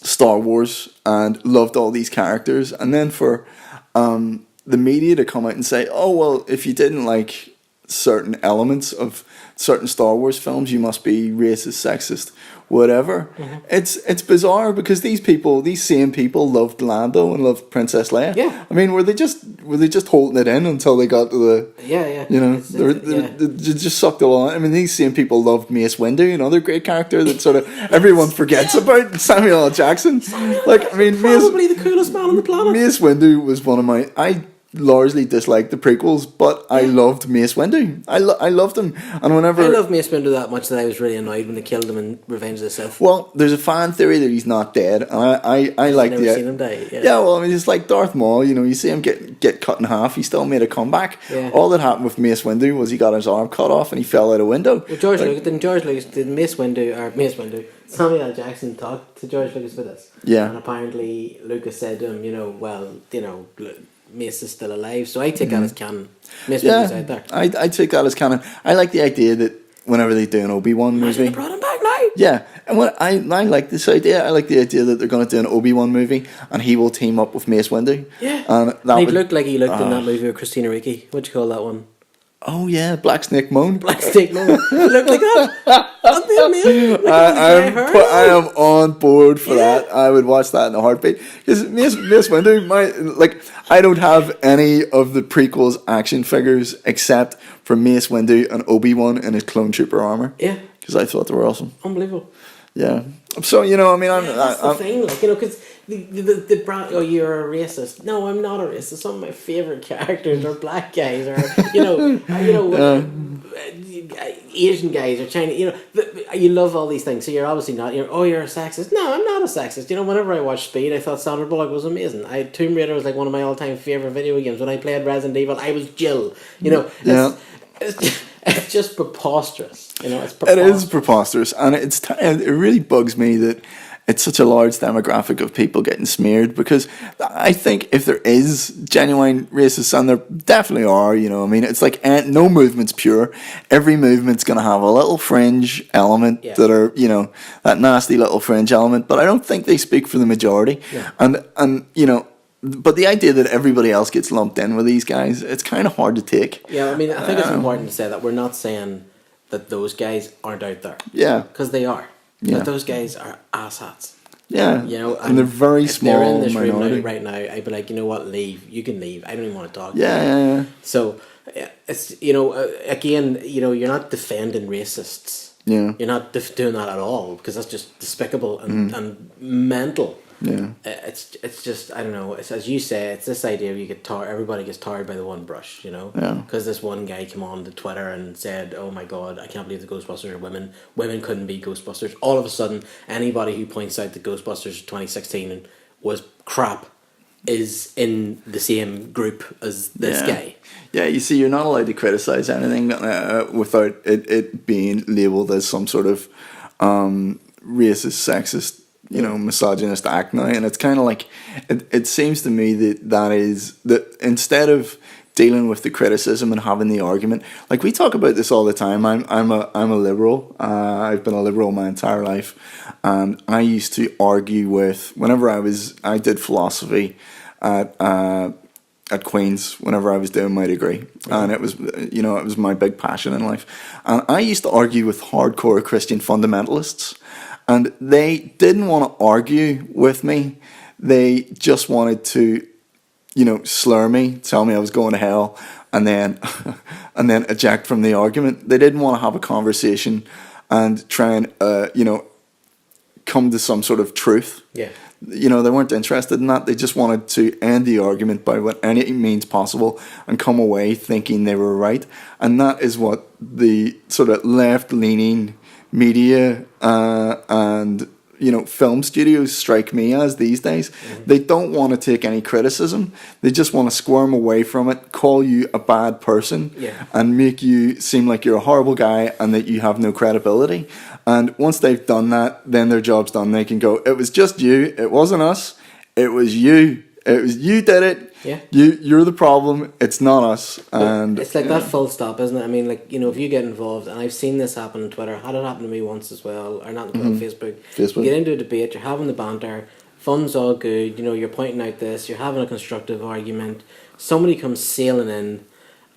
Star Wars and loved all these characters, and then for the media to come out and say, oh, well, if you didn't like certain elements of certain Star Wars films, you must be racist, sexist, whatever. Mm-hmm. It's bizarre, because these same people loved Lando and loved Princess Leia. Yeah. I mean, were they just holding it in until they got to the... Yeah. You know, they just sucked it all. I mean, these same people loved Mace Windu, another great character that sort of everyone forgets about, Samuel L. Jackson. Probably the coolest man on the planet. Mace Windu was one of my... I largely disliked the prequels, but I loved Mace Windu. I loved him, and whenever I loved Mace Windu that much that I was really annoyed when they killed him in Revenge of the Sith. Well, there's a fan theory that he's not dead, and I like the... Never seen him die. Yeah, well, I mean, it's like Darth Maul. You know, you see him get cut in half. He still made a comeback. Yeah. All that happened with Mace Windu was he got his arm cut off and he fell out a window. Well, did Mace Windu, Samuel L. Jackson talk to George Lucas for this? Yeah. And apparently Lucas said to him, you know, well, you know, Mace is still alive, so I take that as canon. Mace Windu's out there. I take that as canon. I like the idea that whenever they do an Obi-Wan movie, they brought him back now. Yeah, and I like this idea. I like the idea that they're going to do an Obi-Wan movie and he will team up with Mace Windu. Yeah, and he'd look like he looked in that movie with Christina Ricci. What'd you call that one? Oh yeah, Black Snake Moan. Black Snake Moan. Look like that. That'd be amazing. I am on board for that. I would watch that in a heartbeat. Because Mace Windu, I don't have any of the prequels action figures except for Mace Windu and Obi-Wan in his clone trooper armor. Yeah. Because I thought they were awesome. Unbelievable. Yeah. So, you know, I mean, that's the thing, like, you know, because the brand, oh, you're a racist. No, I'm not a racist. Some of my favorite characters are black guys, or Asian guys, or Chinese. You know, you love all these things. So you're obviously not. You're a sexist. No, I'm not a sexist. You know, whenever I watched Speed, I thought Sandra Bullock was amazing. Tomb Raider was like one of my all-time favorite video games. When I played Resident Evil, I was Jill. You know, it's just preposterous. You know, it's preposterous. It is preposterous, and it really bugs me that it's such a large demographic of people getting smeared, because I think if there is genuine racists, and there definitely are, you know, I mean, it's like no movement's pure. Every movement's going to have a little fringe element that are, you know, that nasty little fringe element, but I don't think they speak for the majority. Yeah. And you know, but the idea that everybody else gets lumped in with these guys, it's kind of hard to take. Yeah, I mean, I think it's important to say that we're not saying that those guys aren't out there. Yeah. Because they are. Yeah. But those guys are asshats. Yeah. You know, and they're very small they're in this minority. room right now, I'd be like, you know what, leave. You can leave. I don't even want to talk. Yeah. So, it's, you know, again, you know, you're not defending racists. Yeah. You're not doing that at all, because that's just despicable and mental. Yeah. It's just, I don't know, it's, as you say, it's this idea of everybody gets tarred by the one brush, you know? Yeah. Because this one guy came on to Twitter and said, oh my god, I can't believe the Ghostbusters are women couldn't be Ghostbusters. All of a sudden, anybody who points out that Ghostbusters 2016 was crap is in the same group as this guy. Yeah, you see, you're not allowed to criticize anything without it being labelled as some sort of racist, sexist, you know, misogynist act now. And it's kind of like, it seems to me that instead of dealing with the criticism and having the argument, like we talk about this all the time. I'm a liberal. I've been a liberal my entire life, and I used to argue with, whenever I did philosophy at Queen's whenever I was doing my degree, and it was, you know, it was my big passion in life, and I used to argue with hardcore Christian fundamentalists, and they didn't want to argue with me. They just wanted to, you know, slur me, tell me I was going to hell, and then eject from the argument. They didn't want to have a conversation and try and you know, come to some sort of truth. Yeah. You know, they weren't interested in that. They just wanted to end the argument by any means possible and come away thinking they were right. And that is what the sort of left-leaning media and, you know, film studios strike me as these days. They don't want to take any criticism. They just want to squirm away from it, call you a bad person, and make you seem like you're a horrible guy and that you have no credibility. And once they've done that, then their job's done. They can go, it was just you, it wasn't us, it was you. It was you did it. Yeah. You're the problem. It's not us. And it's like that full stop, isn't it? I mean, like, you know, if you get involved, and I've seen this happen on Twitter, had it happen to me once as well, or not on Facebook. You get into a debate, you're having the banter, fun's all good, you know, you're pointing out this, you're having a constructive argument. Somebody comes sailing in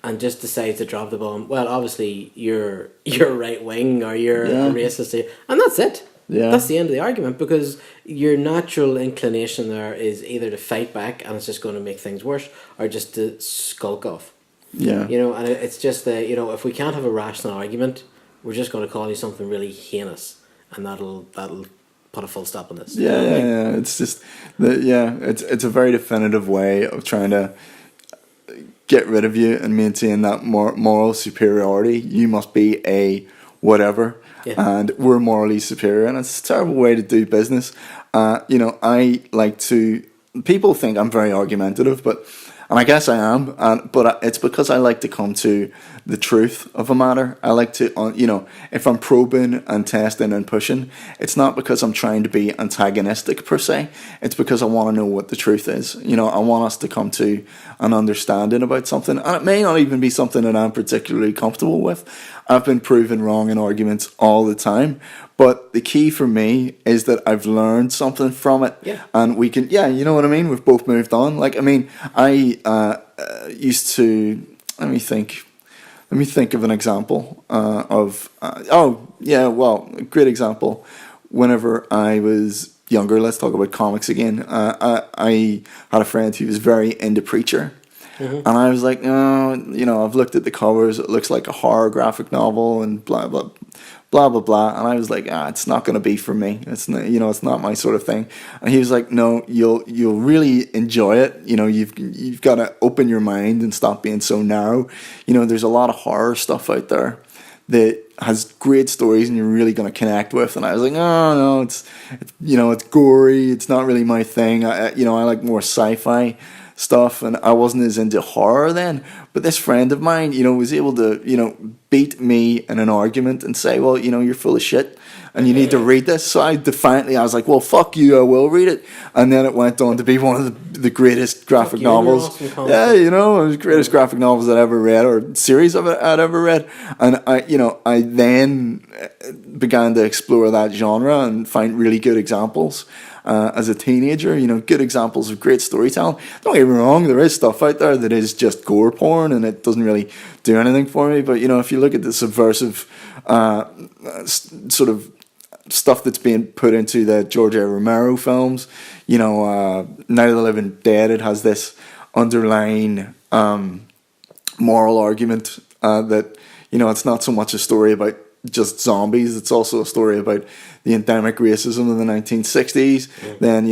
and just decides to drop the bomb. Well, obviously you're right wing or you're a racist, and that's it. Yeah. That's the end of the argument, because your natural inclination there is either to fight back and it's just going to make things worse, or just to skulk off. Yeah. You know, and it's just that, you know, if we can't have a rational argument, we're just going to call you something really heinous, and that'll put a full stop on this. Yeah. It's just it's a very definitive way of trying to get rid of you and maintain that moral superiority. You must be a whatever. Yeah. And we're morally superior, and it's a terrible way to do business. You know, I like to. People think I'm very argumentative, and I guess I am. But it's because I like to come to the truth of a matter. I like to, you know, if I'm probing and testing and pushing, it's not because I'm trying to be antagonistic per se. It's because I want to know what the truth is. You know, I want us to come to an understanding about something, and it may not even be something that I'm particularly comfortable with. I've been proven wrong in arguments all the time, but the key for me is that I've learned something from it, and we can, you know what I mean? We've both moved on. Like, I mean, I used to, let me think of an example a great example. Whenever I was younger, let's talk about comics again. I had a friend who was very into Preacher. And I was like, oh, you know, I've looked at the covers. It looks like a horror graphic novel and blah, blah, blah, blah, blah. And I was like, it's not going to be for me. It's not, you know, it's not my sort of thing. And he was like, no, you'll really enjoy it. You know, you've got to open your mind and stop being so narrow. You know, there's a lot of horror stuff out there that has great stories and you're really going to connect with. And I was like, oh, no, it's you know, it's gory. It's not really my thing. I like more sci-fi. stuff, and I wasn't as into horror then. But this friend of mine, was able to, beat me in an argument and say, well, you're full of shit and you need to read this. So I was like, well, fuck you, I will read it. And then it went on to be one of the greatest graphic novels. Yeah, it was the greatest graphic novels I'd ever read, or series of it I'd ever read. And I then began to explore that genre and find really good examples. As a teenager, good examples of great storytelling. Don't get me wrong, there is stuff out there that is just gore porn and it doesn't really do anything for me. But, if you look at the subversive sort of stuff that's being put into the George A. Romero films, Night of the Living Dead, it has this underlying moral argument that, it's not so much a story about just zombies, it's also a story about the endemic racism of the 1960s. Then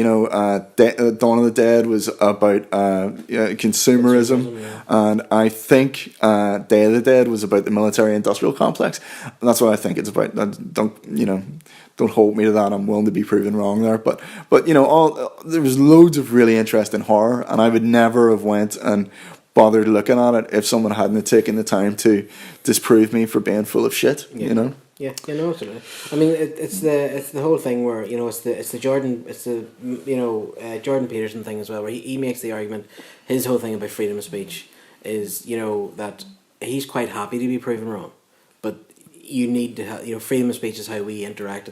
Dawn of the Dead was about consumerism, and I think Day of the Dead was about the military-industrial complex. And that's what I think it's about. Don't hold me to that. I'm willing to be proven wrong there, but there was loads of really interesting horror, and I would never have went and bothered looking at it if someone hadn't taken the time to disprove me for being full of shit. Yeah. Yeah, absolutely. I mean, it's the whole thing where it's the Jordan Jordan Peterson thing as well, where he makes the argument. His whole thing about freedom of speech is that he's quite happy to be proven wrong, but you need to have freedom of speech is how we interact.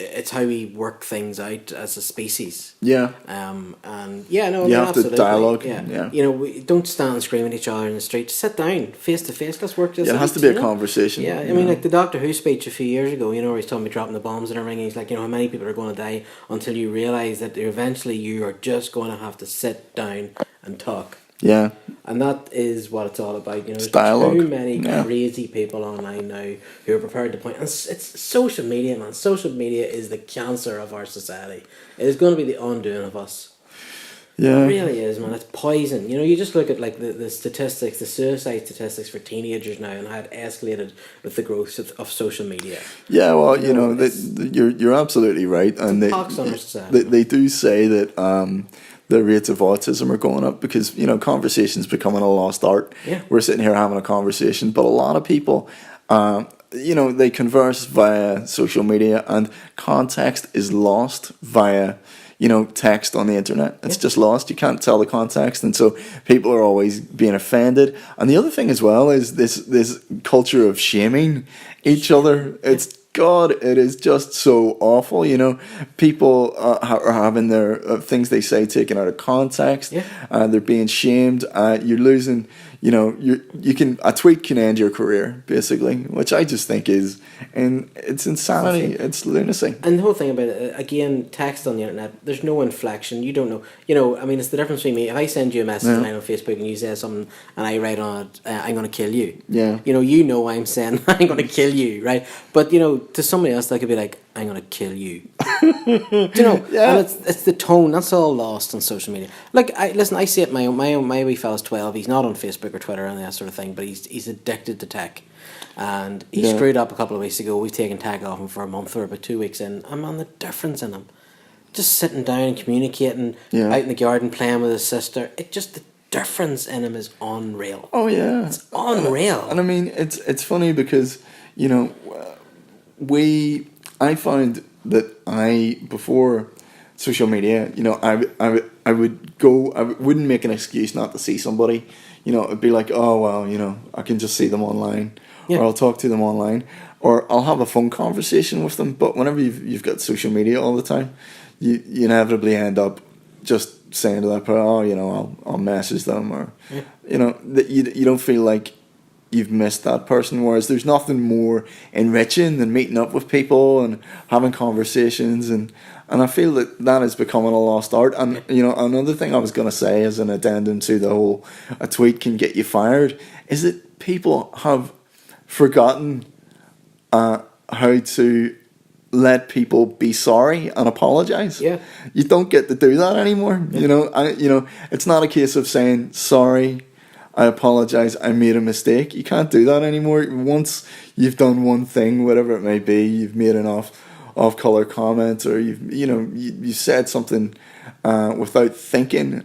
It's how we work things out as a species. Yeah. You have to dialogue. Yeah. We don't stand and scream at each other in the street. Sit down, face to face. Let's work this out. It has to be a conversation. Yeah. I mean, like the Doctor Who speech a few years ago, where he's talking about dropping the bombs and everything. He's like, how many people are going to die until you realise that eventually you are just going to have to sit down and talk. Yeah. And that is what it's all about. There's dialogue. Too many crazy people online now who are prepared to point. And it's social media, man. Social media is the cancer of our society. It is going to be the undoing of us. Yeah. It really is, man. It's poison. You just look at like the statistics, the suicide statistics for teenagers now, and how it escalated with the growth of social media. Yeah, well, you're absolutely right. And they do say that the rates of autism are going up because conversation's becoming a lost art. Yeah. We're sitting here having a conversation, but a lot of people they converse via social media, and context is lost via text on the internet. It's just lost. You can't tell the context, and so people are always being offended. And the other thing as well is this culture of shaming each other. It is just so awful. People are having their things they say taken out of context. Yeah. They're being shamed. You're losing. A tweet can end your career, basically, which I just think is, and it's insanity. It's lunacy. And the whole thing about it, again, text on the internet, there's no inflection. You don't know. I mean, it's the difference between me. If I send you a message on Facebook and you say something and I write on it, I'm going to kill you. Yeah. I'm saying I'm going to kill you, right? But, to somebody else, that could be like, I'm going to kill you. Yeah. And it's the tone. That's all lost on social media. Like, I see it. My wee fella's 12. He's not on Facebook or Twitter and that sort of thing, but he's addicted to tech. And he screwed up a couple of weeks ago. We've taken tech off him for a month or about 2 weeks in. I'm on the difference in him. Just sitting down and communicating out in the garden, playing with his sister. The difference in him is unreal. Oh yeah, it's unreal. And I mean, it's funny because I found that before social media, I wouldn't make an excuse not to see somebody. It'd be like, oh well, I can just see them online, or I'll talk to them online, or I'll have a phone conversation with them. But whenever you've got social media all the time, you inevitably end up just saying to that person, I'll message them, or that you don't feel like you've missed that person, whereas there's nothing more enriching than meeting up with people and having conversations, and I feel that is becoming a lost art. And another thing I was going to say as an addendum to the whole a tweet can get you fired is that people have forgotten how to let people be sorry and apologize. Yeah, you don't get to do that anymore. Yeah. It's not a case of saying sorry, I apologize, I made a mistake. You can't do that anymore. Once you've done one thing, whatever it may be, you've made an off-color comment, or you said something without thinking,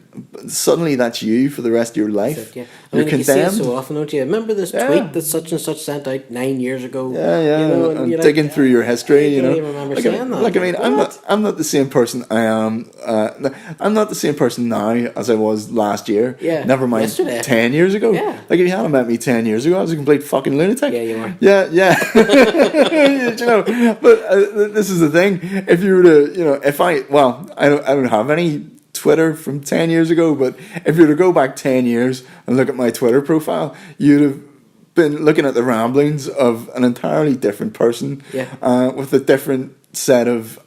suddenly that's you for the rest of your life. That's it, yeah. You're You see it condemned. so often, don't you? Remember this tweet that such and such sent out 9 years ago? Yeah. You know, and you're digging like, through your history, I you don't know. even remember Like, saying that. Like, I mean, What? I'm not the same person I am. I'm not the same person now as I was last year. Yeah, Never mind yesterday. 10 years ago. Yeah. Like, if you hadn't met me 10 years ago, I was a complete fucking lunatic. Yeah, you were. Yeah. You know, but this is the thing. If you were to, you know, I don't have any Twitter from 10 years ago, but if you were to go back 10 years and look at my Twitter profile, you'd have been looking at the ramblings of an entirely different person, with a different set of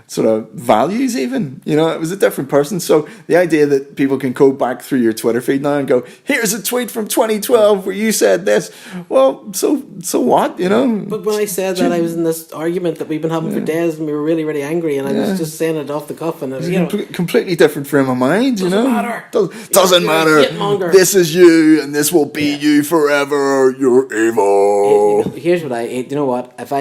sort of values even. You know, it was a different person. So the idea that people can go back through your Twitter feed now and go, here's a tweet from 2012 where you said this. Well, so what, you know? But when I said that, I was in this argument that we've been having for days, and we were really, really angry, and I was just saying it off the cuff, and it was, you know, completely different frame of mind, you know? matter. Doesn't You're a matter. shitmonger. This is you, and this will be you forever. You're evil. Here's what you know what? If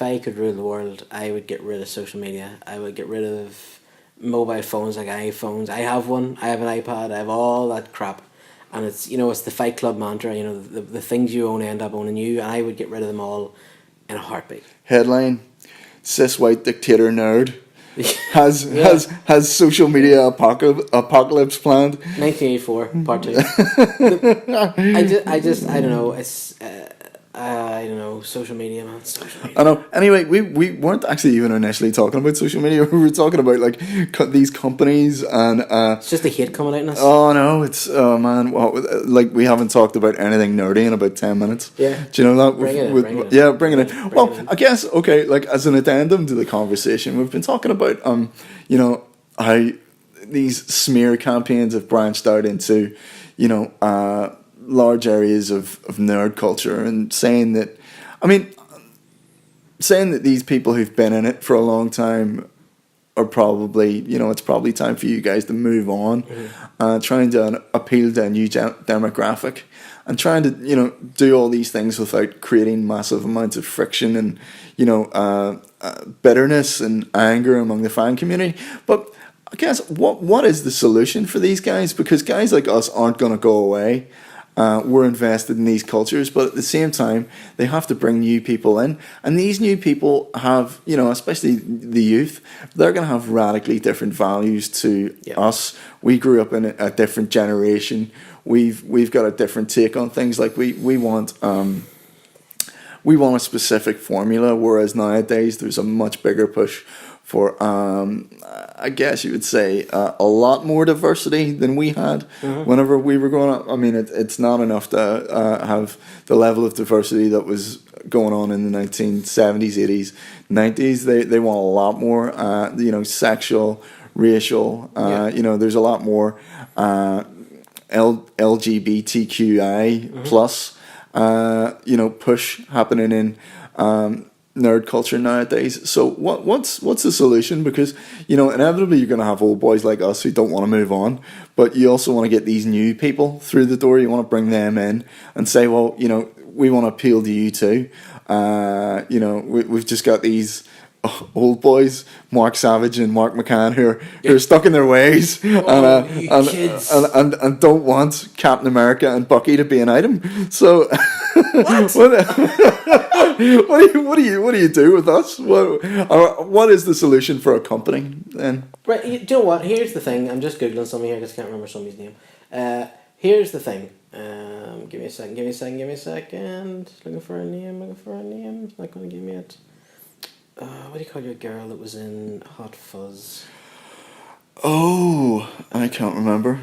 I could rule the world, I would get rid of social media. I would get rid of mobile phones like iPhones. I have one. I have an iPad. I have all that crap. And it's, you know, it's the Fight Club mantra. You know, the things you own end up owning you. And I would get rid of them all in a heartbeat. Headline: cis white dictator nerd has social media apocalypse planned. 1984 part 2. I don't know. It's I don't know, social media, man. Social media. I know. Anyway, we weren't actually even initially talking about social media. We were talking about like these companies and. It's just the hate coming out in us. Oh no! Man. Well, like we haven't talked about anything nerdy in about 10 minutes. Yeah. Do you know that? Bring it in. Yeah, bring it in. Well, I guess okay. Like as an addendum to the conversation, we've been talking about you know, how these smear campaigns have branched out into, you know, large areas of nerd culture, and saying that these people who've been in it for a long time are probably, you know, it's probably time for you guys to move on, trying to appeal to a new demographic, and trying to, you know, do all these things without creating massive amounts of friction and, you know, bitterness and anger among the fan community. But I guess what is the solution for these guys? Because guys like us aren't going to go away. We're invested in these cultures, but at the same time, they have to bring new people in. And these new people have, you know, especially the youth, they're going to have radically different values to us. We grew up in a different generation. We've got a different take on things. Like we want a specific formula, whereas nowadays there's a much bigger push for, I guess you would say, a lot more diversity than we had whenever we were growing up. I mean, it's not enough to have the level of diversity that was going on in the 1970s, 80s, 90s. They want a lot more, you know, sexual, racial, you know, there's a lot more LGBTQI plus, you know, push happening in nerd culture nowadays. So what's the solution? Because, you know, inevitably you're going to have old boys like us who don't want to move on, but you also want to get these new people through the door. You want to bring them in and say, well, you know, we want to appeal to you too. You know, we've just got these old boys, Marc Savage and Mark McCann, who are stuck in their ways and don't want Captain America and Bucky to be an item. So what do you do with us? What is the solution for a company then? Right, do you know what? Here's the thing. I'm just googling something here because I can't remember somebody's name. Here's the thing. Give me a second. Looking for a name. It's not going to give me it. What do you call your girl that was in Hot Fuzz? Oh, I can't remember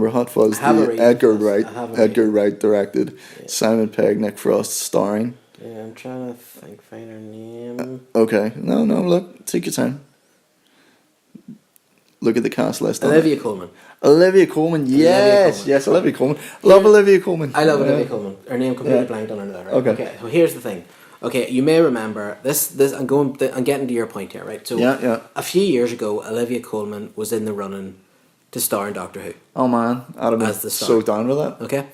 Hot Fuzz. Edgar Wright directed. Yeah. Simon Pegg, Nick Frost starring. Yeah, I'm trying to find her name. Okay, no, look, take your time. Look at the cast list. Olivia Colman. Yes, Olivia Colman. Love Olivia Colman. I love Olivia Colman. Her name completely blanked on her there, right? Okay. So here's the thing. Okay, you may remember this. I'm getting to your point here, right? So a few years ago, Olivia Colman was in the running to star in Doctor Who. Oh man, Adam is so down with that. Okay,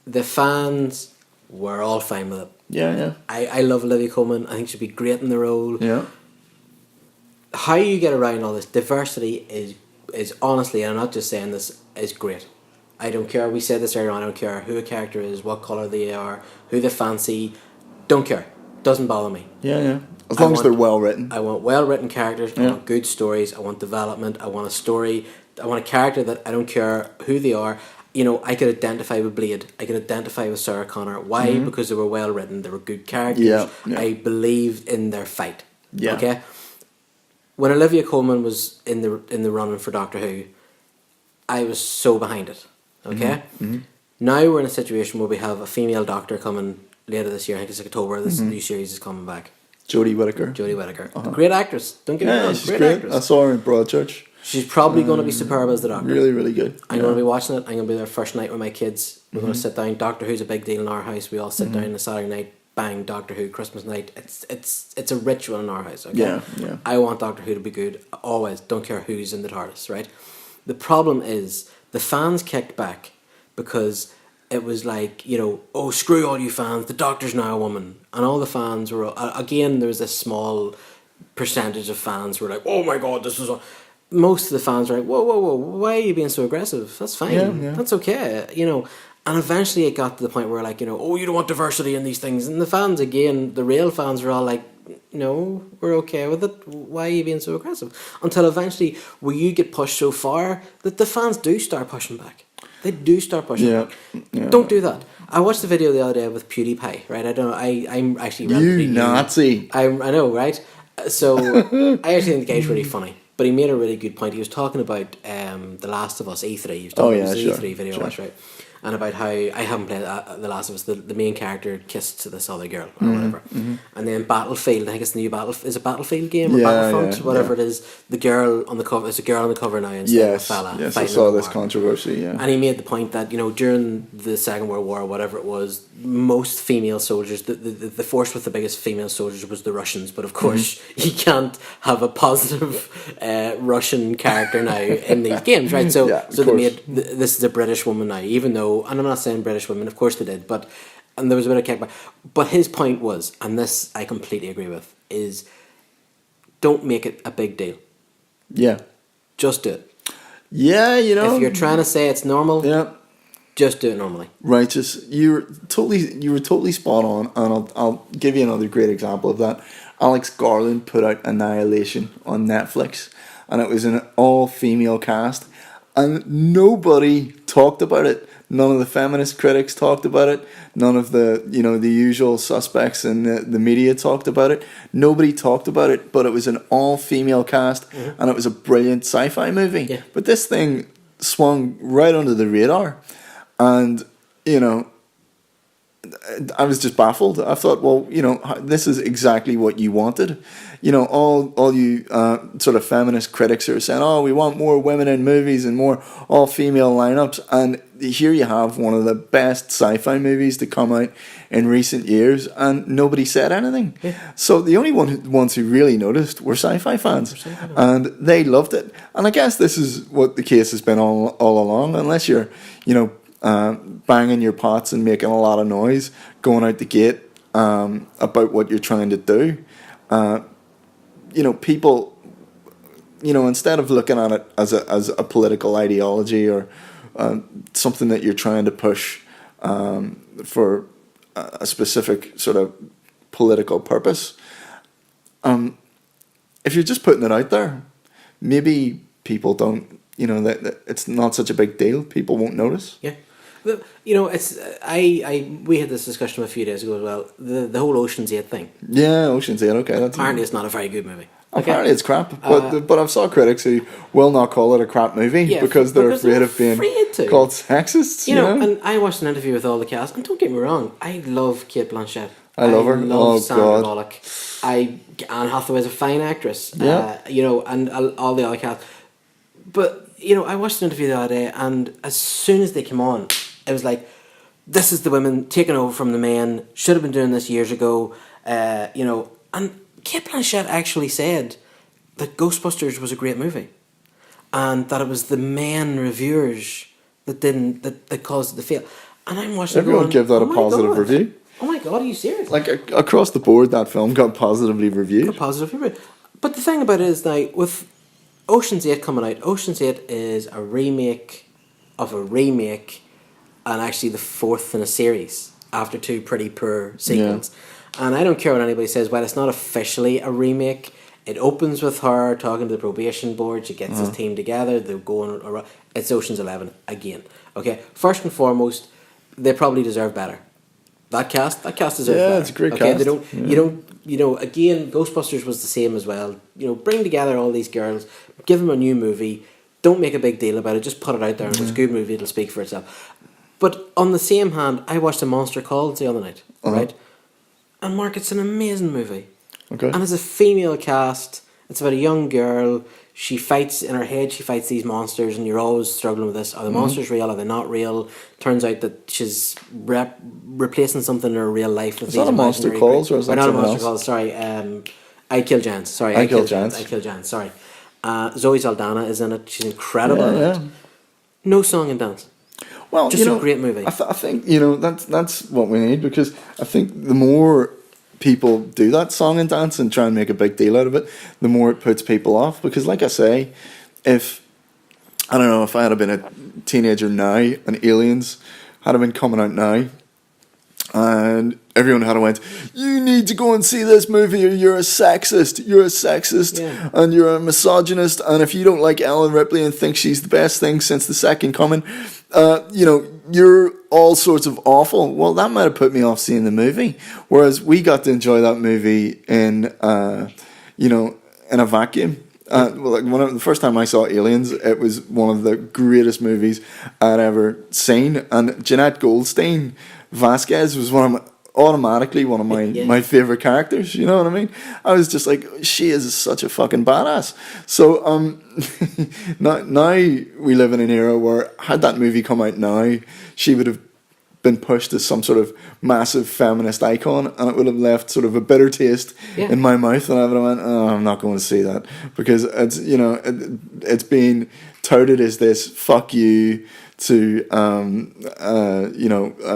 the fans were all fine with it. Yeah. I love Olivia Colman. I think she'd be great in the role. Yeah. how you get around all this diversity is honestly, and I'm not just saying this, is great. I don't care. We said this earlier on. I don't care who a character is, what color they are, who they fancy. Don't care. Doesn't bother me. Yeah, yeah. As long as they're well written. I want well written characters. I want good stories. I want development. I want a story. I want a character that I don't care who they are. You know, I could identify with Blade. I could identify with Sarah Connor. Why? Because they were well written. They were good characters. Yeah, yeah. I believed in their fight. Yeah. Okay. When Olivia Colman was in the running for Doctor Who, I was so behind it. Okay. Now we're in a situation where we have a female Doctor coming later this year. I think it's October. This new series is coming back. Jodie Whittaker. Great actress. Don't get me wrong. She's great. Actress. I saw her in Broadchurch. She's probably going to be superb as the Doctor. Really, really good. I'm going to be watching it. I'm going to be there first night with my kids. We're going to sit down. Doctor Who's a big deal in our house. We all sit down on a Saturday night. Bang, Doctor Who, Christmas night. It's a ritual in our house. Okay. Yeah. I want Doctor Who to be good. Always. Don't care who's in the TARDIS. Right. The problem is the fans kicked back because it was like, you know, oh, screw all you fans, the Doctor's now a woman. And all the fans were, again, there was this small percentage of fans who were like, oh my God, this is most of the fans were like, whoa, why are you being so aggressive? That's fine. Yeah. That's okay. You know, and eventually it got to the point where like, you know, oh, you don't want diversity in these things. And the fans, again, the real fans were all like, no, we're okay with it. Why are you being so aggressive? Until eventually, where you get pushed so far that the fans do start pushing back. They do start pushing back. Yeah. Don't do that. I watched the video the other day with PewDiePie, right? I don't know. I'm actually... You Nazi. I know, right? So, I actually think the guy's really funny. But he made a really good point. He was talking about The Last of Us E3. He was talking about the E3 video, that's right. And about how I haven't played The Last of Us. The main character kissed this other girl or whatever. And then Battlefield, I think it's the new Battlefield game or Battlefront, whatever it is. The girl on the cover, it's a girl on the cover now instead of a fella. Yes, I saw this controversy. Yeah. And he made the point that, you know, during the Second World War or whatever it was, most female soldiers, the force with the biggest female soldiers was the Russians. But of course, you can't have a positive Russian character now in these games, right? So they made this is a British woman now, even though. And I'm not saying British women, of course they did, and there was a bit of kickback. But his point was, and this I completely agree with, is don't make it a big deal. Yeah. Just do it. Yeah, you know. If you're trying to say it's normal, just do it normally. Righteous. You were totally spot on, and I'll give you another great example of that. Alex Garland put out Annihilation on Netflix, and it was an all-female cast, and nobody talked about it. None of the feminist critics talked about it. None of the usual suspects in the media talked about it. Nobody talked about it, but it was an all-female cast, and it was a brilliant sci-fi movie. Yeah. But this thing swung right under the radar, and, you know, I was just baffled. I thought, well, you know, this is exactly what you wanted. You know, all you sort of feminist critics are saying, oh, we want more women in movies and more all-female lineups. And here you have one of the best sci-fi movies to come out in recent years, and nobody said anything. Yeah. So the only ones who really noticed were sci-fi fans, and they loved it. And I guess this is what the case has been all along, unless you're, you know, banging your pots and making a lot of noise going out the gate about what you're trying to do. You know, people, you know, instead of looking at it as a political ideology or something that you're trying to push for a specific sort of political purpose, if you're just putting it out there, maybe people don't, you know, that it's not such a big deal. People won't notice. Yeah. You know, it's we had this discussion a few days ago as well. The whole Ocean's 8 thing. Yeah, Ocean's 8. Okay, that's apparently it's not a very good movie. Apparently it's crap, but I've saw critics who will not call it a crap movie because they're afraid of being called sexist. You know, and I watched an interview with all the cast, and don't get me wrong, I love Kate Blanchett. I love her. Love Sandra Bullock. Anne Hathaway's a fine actress. Yeah. You know, and all the other cast. But you know, I watched an interview the other day, and as soon as they came on, it was like, this is the women taking over from the men, should have been doing this years ago, you know. And Kate Blanchett actually said that Ghostbusters was a great movie, and that it was the men reviewers that caused it to fail. And I'm watching everyone give that a positive review. Oh my God, are you serious? Like across the board, that film got positively reviewed. But the thing about it is now, with Ocean's 8 coming out, Ocean's 8 is a remake of a remake, and actually the fourth in a series after two pretty poor sequels. Yeah. And I don't care what anybody says, well, it's not officially a remake. It opens with her talking to the probation board. She gets his team together. They're going around. It's Ocean's 11 again. Okay, first and foremost, they probably deserve better. That cast deserves better. Yeah, it's a great cast. They don't. Yeah. You know. Again, Ghostbusters was the same as well. Bring together all these girls, give them a new movie. Don't make a big deal about it. Just put it out there. And if it's a good movie, it'll speak for itself. But on the same hand, I watched A Monster Called the other night, right? And Mark, it's an amazing movie. Okay. And it's a female cast. It's about a young girl. She fights in her head. She fights these monsters, and you're always struggling with this: are the monsters real? Are they not real? Turns out that she's replacing something in her real life with these. Is that A Monster Calls, or is that something else? Not A Monster Calls. Sorry, I Kill Giants. Sorry, I Kill Giants. I Kill Giants. Sorry. Zoe Saldana is in it. She's incredible in it. No song and dance. Well, just a great movie. I think that's what we need, because I think the more people do that song and dance and try and make a big deal out of it, the more it puts people off. Because, like I say, if I had been a teenager now and Aliens had been coming out now, and everyone had went, you need to go and see this movie, or you're a sexist, and you're a misogynist, and if you don't like Ellen Ripley and think she's the best thing since the second coming, you're all sorts of awful. Well, that might have put me off seeing the movie. Whereas we got to enjoy that movie in a vacuum. The first time I saw Aliens, it was one of the greatest movies I'd ever seen. And Jeanette Goldstein Vasquez was automatically one of my favorite characters. You know what I mean? I was just like, she is such a fucking badass. So now we live in an era where, had that movie come out now, she would have been pushed as some sort of massive feminist icon, and it would have left sort of a bitter taste in my mouth, and I would have went, oh, I'm not going to see that, because it's it's being touted as this fuck you to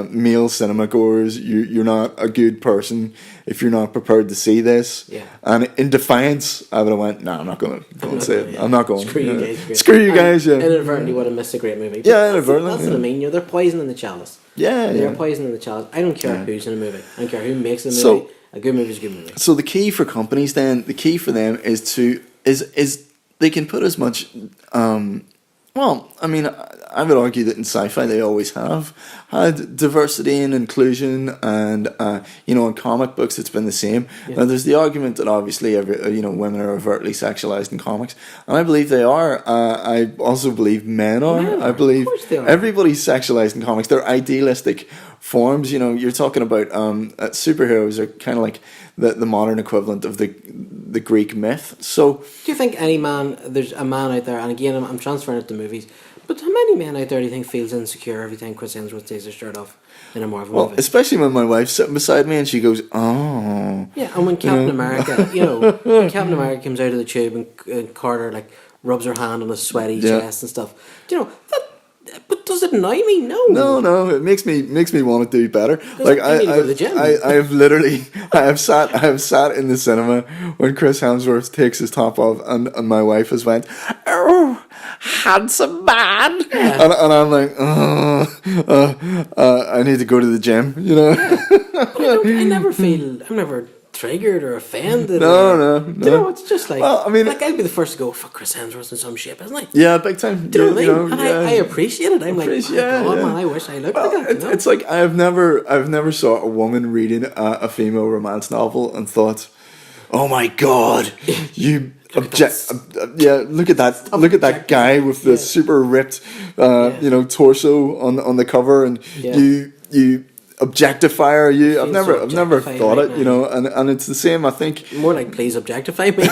male cinema goers. You're not a good person if you're not prepared to see this. And in defiance, I would have went, no, I'm not going to go and see it. I'm not going. Screw you guys. Screw you guys. Yeah. Inadvertently would have missed a great movie. Yeah, inadvertently. That's what I mean. They're poisoning the chalice. They're poisoning the chalice. I don't care who's in a movie. I don't care who makes a movie. A good movie is a good movie. So the key for companies, then, the key for them is they can put as much. Well, I mean, I would argue that in sci-fi they always have had diversity and inclusion, and in comic books it's been the same. Now, there's the argument that obviously women are overtly sexualized in comics, and I believe they are. I also believe men are. I believe everybody's sexualized in comics. They're idealistic forms. You're talking about superheroes are kind of like the modern equivalent of the Greek myth. So, do you think there's a man out there, and again I'm transferring it to movies, but how many men out there do you think feels insecure every time Chris Hemsworth takes his shirt off in a Marvel movie? Especially when my wife's sitting beside me and she goes, oh. Yeah, and when Captain America, when Captain America comes out of the tube and Carter rubs her hand on his sweaty chest and stuff, but does it annoy me? No. It makes me want to do better. I have sat in the cinema when Chris Hemsworth takes his top off, and my wife has went, oh, handsome man, and I'm like, I need to go to the gym. I'm never triggered or offended. No. It's just I'll be the first to go, fuck Chris Hemsworth in some shape, isn't I? Yeah, big time. Do you know what I mean? And I appreciate it. I'm man, I wish I looked like that. It's like I've never saw a woman reading a female romance novel and thought, oh my god, you look at that guy with the super ripped torso on the cover, and you objectifier you. I've never thought it, and it's the same. I think more like, please objectify me.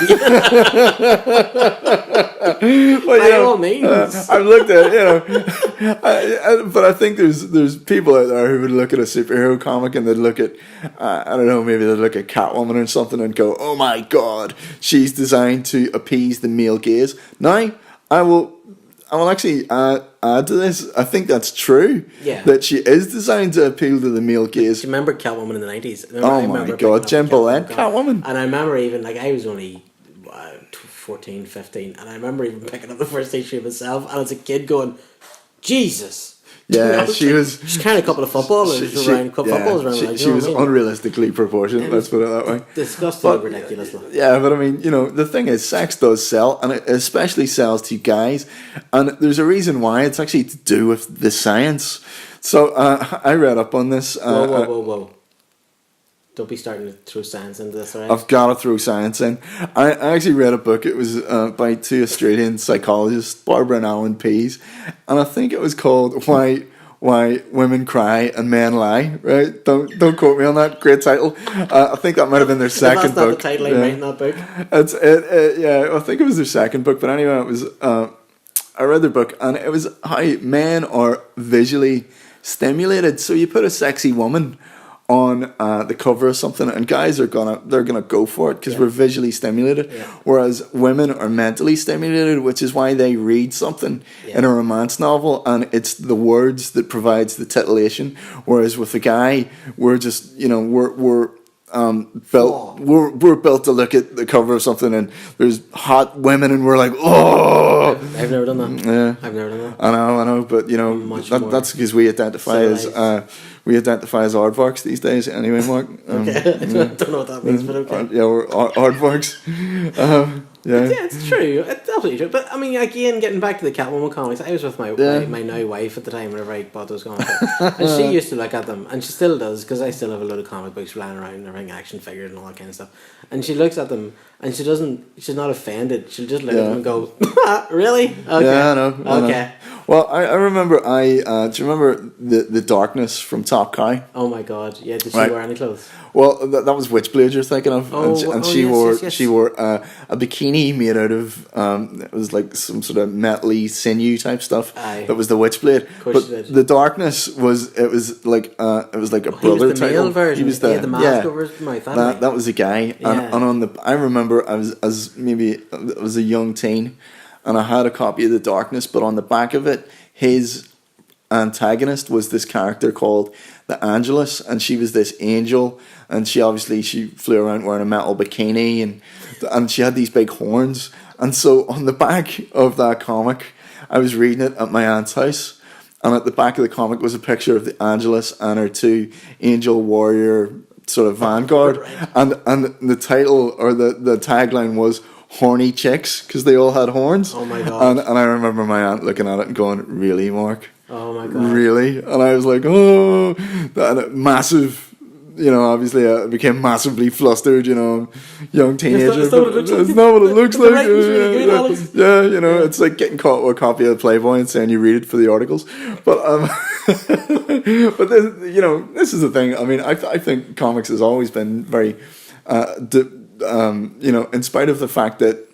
By all means. I've looked at but I think there's people out there who would look at a superhero comic and they'd look at maybe they'd look at Catwoman or something and go, oh my god, she's designed to appease the male gaze. Now I will actually add to this. I think that's true. Yeah. That she is designed to appeal to the male gaze. Do you remember Catwoman in the 90s? Oh my god, Jen Bolent, Catwoman. And I remember even, I was only 14, 15, and I remember even picking up the first issue myself, and as a kid going, Jesus. Yeah, she was. She's carrying a couple of footballers footballs around. She was unrealistically proportioned. Let's put it that way. Disgustingly ridiculous. Yeah, but I mean, the thing is, sex does sell, and it especially sells to guys. And there's a reason why. It's actually to do with the science. So I read up on this. Whoa. Don't be starting to throw science into this, alright? I've got to throw science in. I actually read a book. It was by two Australian psychologists, Barbara and Alan Pease, and I think it was called "Why Women Cry and Men Lie." Right? Don't quote me on that. Great title. I think that might have been their second book. That's not the title I write in that book. Yeah, I think it was their second book. But anyway, it was. I read their book, and it was how men are visually stimulated. So you put a sexy woman on the cover of something, and guys are gonna go for it because we're visually stimulated, whereas women are mentally stimulated, which is why they read something in a romance novel and it's the words that provides the titillation, whereas with a guy we're just we're built to look at the cover of something and there's hot women and we're like, oh. I've never done that. Yeah, I've never done that. I know, but that's because we identify as aardvarks these days. Anyway, Mark. Okay, I don't know what that means, but okay. Yeah, we're aardvarks. Yeah, it's true. It's absolutely true. But I mean, again, getting back to the Catwoman comics, I was with my now wife at the time whenever I bought those comics, and she used to look at them, and she still does because I still have a load of comic books lying around and everything, action figures and all that kind of stuff. And she looks at them, and she's not offended. She'll just look at them and go, "Really? Okay, yeah, I know. Okay." Well, I remember. Do you remember the Darkness from Top Cow? Oh my God! Yeah, did she wear any clothes? Well, that was Witchblade you're thinking of, she wore a bikini made out of it was like some sort of metally sinew type stuff. Aye. That was the Witchblade. But the Darkness was like a brother. He was the male version. He was the mask over his mouth. That was a guy, and on I remember I was a young teen, and I had a copy of the Darkness, but on the back of it, his antagonist was this character called the Angelus, and she was this angel, and she flew around wearing a metal bikini, and she had these big horns. And so on the back of that comic, I was reading it at my aunt's house, and at the back of the comic was a picture of the Angelus and her two angel warrior sort of vanguard, and the title or the tagline was "Horny Chicks" because they all had horns. Oh my God! And I remember my aunt looking at it and going, "Really, Mark? Oh my God! Really?" And I was like, "Oh, that massive." Obviously I became massively flustered, young teenager. It's not what it looks like. It's like getting caught with a copy of Playboy and saying you read it for the articles. But but this is the thing. I mean, I think comics has always been very, in spite of the fact that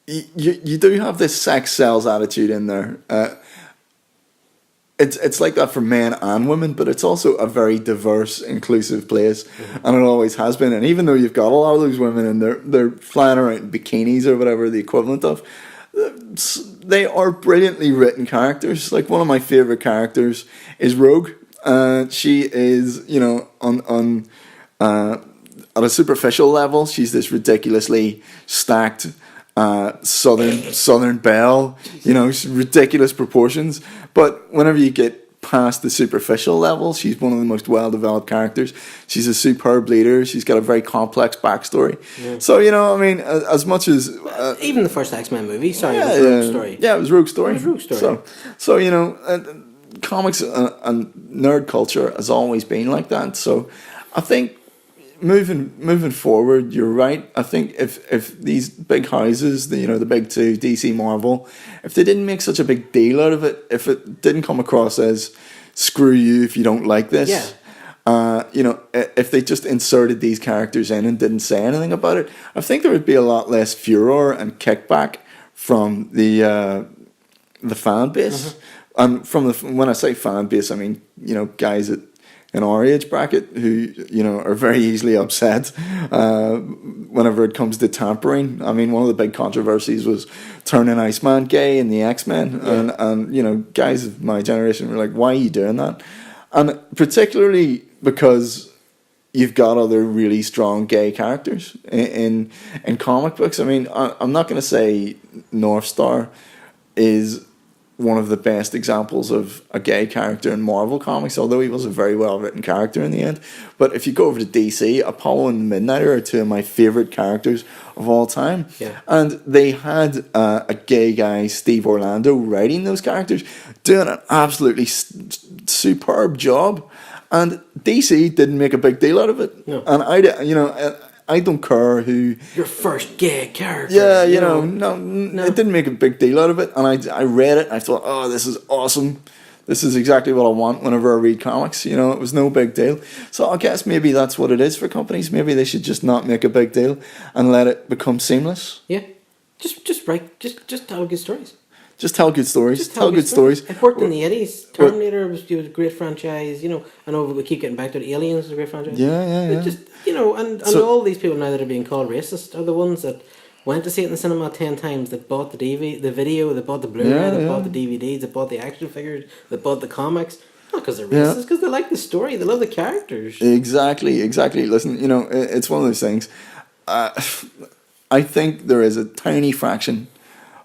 you do have this sex sells attitude in there. It's like that for men and women, but it's also a very diverse, inclusive place, and it always has been. And even though you've got a lot of those women and they're flying around in bikinis or whatever the equivalent of, they are brilliantly written characters. Like one of my favorite characters is Rogue. She is, on at a superficial level, she's this ridiculously stacked Southern belle, ridiculous proportions. But whenever you get past the superficial level, she's one of the most well-developed characters. She's a superb leader. She's got a very complex backstory. Yeah. So, as much as... even the first X-Men movie, it was Rogue's story. Yeah, it was Rogue's story. So comics and nerd culture has always been like that. So I think moving forward, you're right. I think if these big houses, the big two, DC, Marvel, if they didn't make such a big deal out of it, if it didn't come across as screw you if you don't like this, if they just inserted these characters in and didn't say anything about it, I think there would be a lot less furor and kickback from the fan base. And when I say fan base, I mean guys in our age bracket who are very easily upset whenever it comes to tampering. I mean, one of the big controversies was turning Iceman gay in the X-Men, and guys of my generation were like, "Why are you doing that?" And particularly because you've got other really strong gay characters in comic books. I mean, I'm not going to say North Star is one of the best examples of a gay character in Marvel Comics, although he was a very well written character in the end. But if you go over to DC, Apollo and Midnighter are two of my favourite characters of all time. Yeah. And they had a gay guy, Steve Orlando, writing those characters, doing an absolutely superb job. And DC didn't make a big deal out of it. No. And I don't care who... Your first gay character. Yeah, no, it didn't make a big deal out of it. And I read it and I thought, oh, this is awesome. This is exactly what I want whenever I read comics. It was no big deal. So I guess maybe that's what it is for companies. Maybe they should just not make a big deal and let it become seamless. Yeah. Just tell good stories. Just tell good stories. Just tell good stories. It worked in the 80s. Terminator was a great franchise. I know we keep getting back to it. Aliens was a great franchise. Yeah. It just, and all these people now that are being called racist are the ones that went to see it in the cinema 10 times, that bought the video, that bought the Blu-ray, that bought the DVDs, that bought the action figures, that bought the comics. Not because they're racist, because they like the story, they love the characters. Exactly. Listen, it's one of those things. I think there is a tiny fraction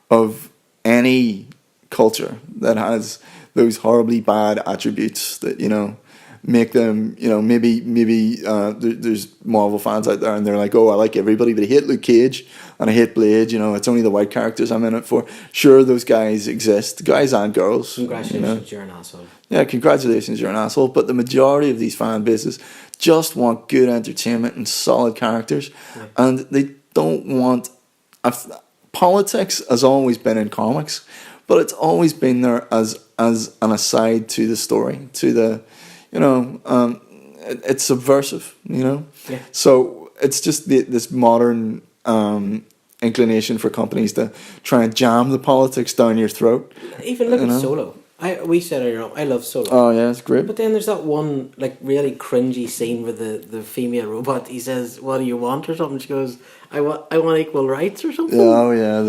of any culture that has those horribly bad attributes that make them maybe there's Marvel fans out there and they're like, oh, I like everybody but I hate Luke Cage and I hate Blade, it's only the white characters I'm in it for. Sure, those guys exist, guys and girls. Congratulations, you're an asshole. Yeah, congratulations, you're an asshole. But the majority of these fan bases just want good entertainment and solid characters, and they don't want... Politics has always been in comics, but it's always been there as an aside to the story, to the, it's subversive, Yeah. So it's just this modern inclination for companies to try and jam the politics down your throat. Even look at Solo. We said earlier on, I love Solo. Oh yeah, it's great. But then there's that one really cringy scene where the female robot, he says, "What do you want?" or something. She goes, "I want equal rights" or something. Oh yeah,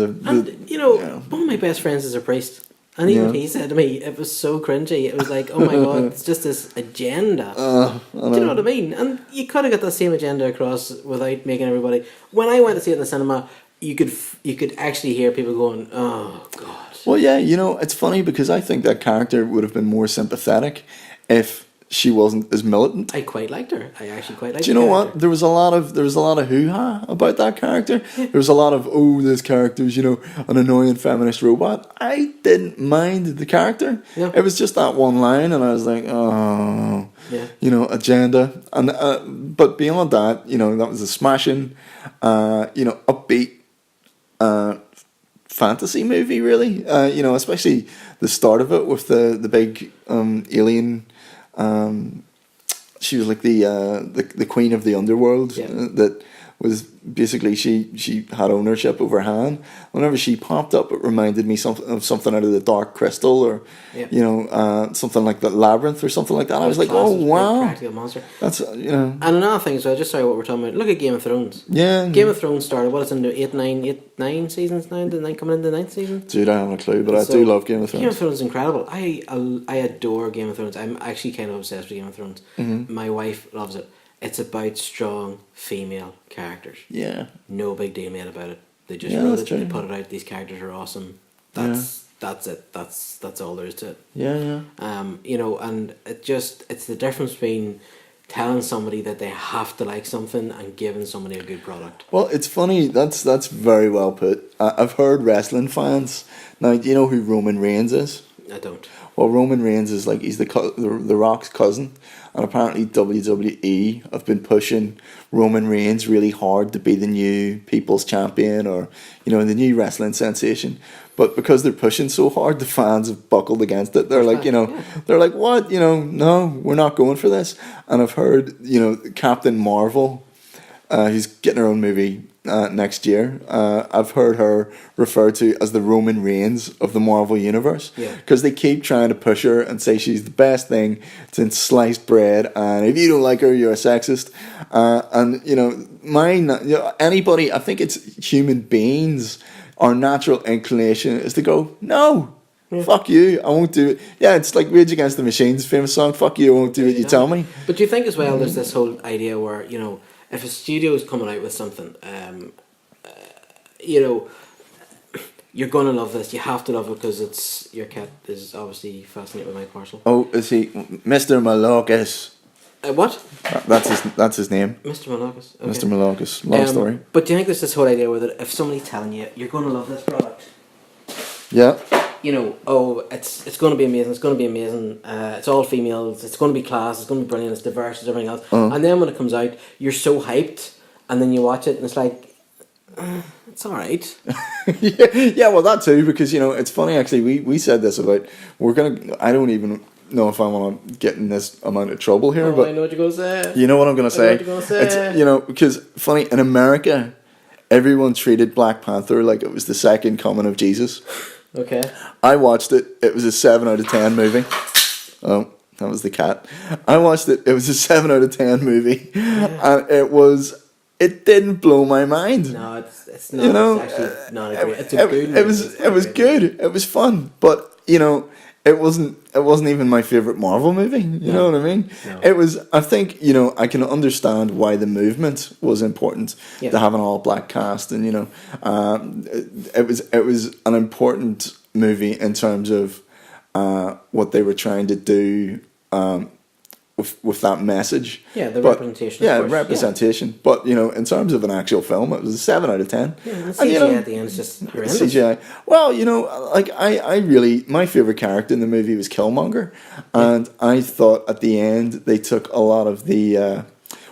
one of my best friends is a priest, and even he said to me, it was so cringy. It was like, oh my god, it's just this agenda. Do you know what I mean? And you could have got the same agenda across without making everybody. When I went to see it in the cinema, you could actually hear people going, "Oh god." Well, yeah, it's funny because I think that character would have been more sympathetic if she wasn't as militant. I quite liked her. I actually quite liked her. Do you know what? There was a lot of hoo-ha about that character. There was a lot of, oh, this character's, an annoying feminist robot. I didn't mind the character. Yeah. It was just that one line, and I was like, oh, agenda. And but beyond that, that was a smashing, upbeat, fantasy movie, really. Especially the start of it with the big alien. She was like the queen of the underworld. That was basically she had ownership over Han. Whenever she popped up, it reminded me of something out of the Dark Crystal, or something like the Labyrinth or something like that. I was like, oh wow, practical monster. That's And another thing, so just sorry what we're talking about. Look at Game of Thrones. Yeah, Game of Thrones started. What is it, in nine seasons now? Coming into the 9th season. Dude, I haven't a clue, but I do love Game of Thrones. Game of Thrones is incredible. I adore Game of Thrones. I'm actually kind of obsessed with Game of Thrones. Mm-hmm. My wife loves it. It's about strong female characters. Yeah. No big deal made about it. They just wrote it. They put it out. These characters are awesome. That's it. That's all there is to it. Yeah. And it's the difference between telling somebody that they have to like something and giving somebody a good product. Well, it's funny. That's very well put. I've heard wrestling fans. Now, do you know who Roman Reigns is? I don't. Well, Roman Reigns is he's the Rock's cousin, and apparently WWE have been pushing Roman Reigns really hard to be the new People's Champion, or the new wrestling sensation. But because they're pushing so hard, the fans have buckled against it. They're they're like, what? No, we're not going for this. And I've heard, Captain Marvel, who's getting her own movie next year. I've heard her referred to as the Roman Reigns of the Marvel Universe, because they keep trying to push her and say she's the best thing since sliced bread, and if you don't like her, you're a sexist. Anybody, I think it's human beings, our natural inclination is to go, no, Fuck you, I won't do it. Yeah, it's like Rage Against the Machine's famous song, fuck you, I won't do what you tell me. But do you think as well there's this whole idea where, you know, if a studio is coming out with something, you know, you're going to love this, you have to love it because it's, your cat is obviously fascinated with Mike Marshall. Oh, is he Mr. Malakis? What? That's his name. Mr. Malakis. Okay. Mr. Malakis. Long story. But do you think there's this whole idea where that if somebody's telling you, you're going to love this product, Yeah. you know, oh, it's going to be amazing, it's going to be amazing, it's all females, it's going to be class, it's going to be brilliant, it's diverse, it's everything else. And then when it comes out, you're so hyped, and then you watch it and it's like, it's alright. yeah, well, that too, because, you know, it's funny, actually, we said this about, I don't even know if I want to get in this amount of trouble here, but I know what you're going to say. You know what I'm going to say? I know what you're going to say. It's, you know, because, funny, in America, everyone treated Black Panther like it was the second coming of Jesus. Okay. I watched it. It was a 7 out of 10 movie. Oh, that was the cat. I watched it. It was a 7 out of 10 movie. And it didn't blow my mind. No, it's not. You know, it's actually not a great. It's a good movie. It was good. It was fun. But, you know, it wasn't even my favorite Marvel movie. You know what I mean? No. It was. I think, you know, I can understand why the movement was important to have an all black cast, and, you know, it was an important movie in terms of what they were trying to do with that message. Yeah, representation. Yeah, representation. Yeah. But, you know, in terms of an actual film, it was a 7 out of 10. Yeah, and the CGI, you know, at the end is just horrendous. CGI. Well, you know, like I really, my favorite character in the movie was Killmonger, and I thought at the end they took a lot of the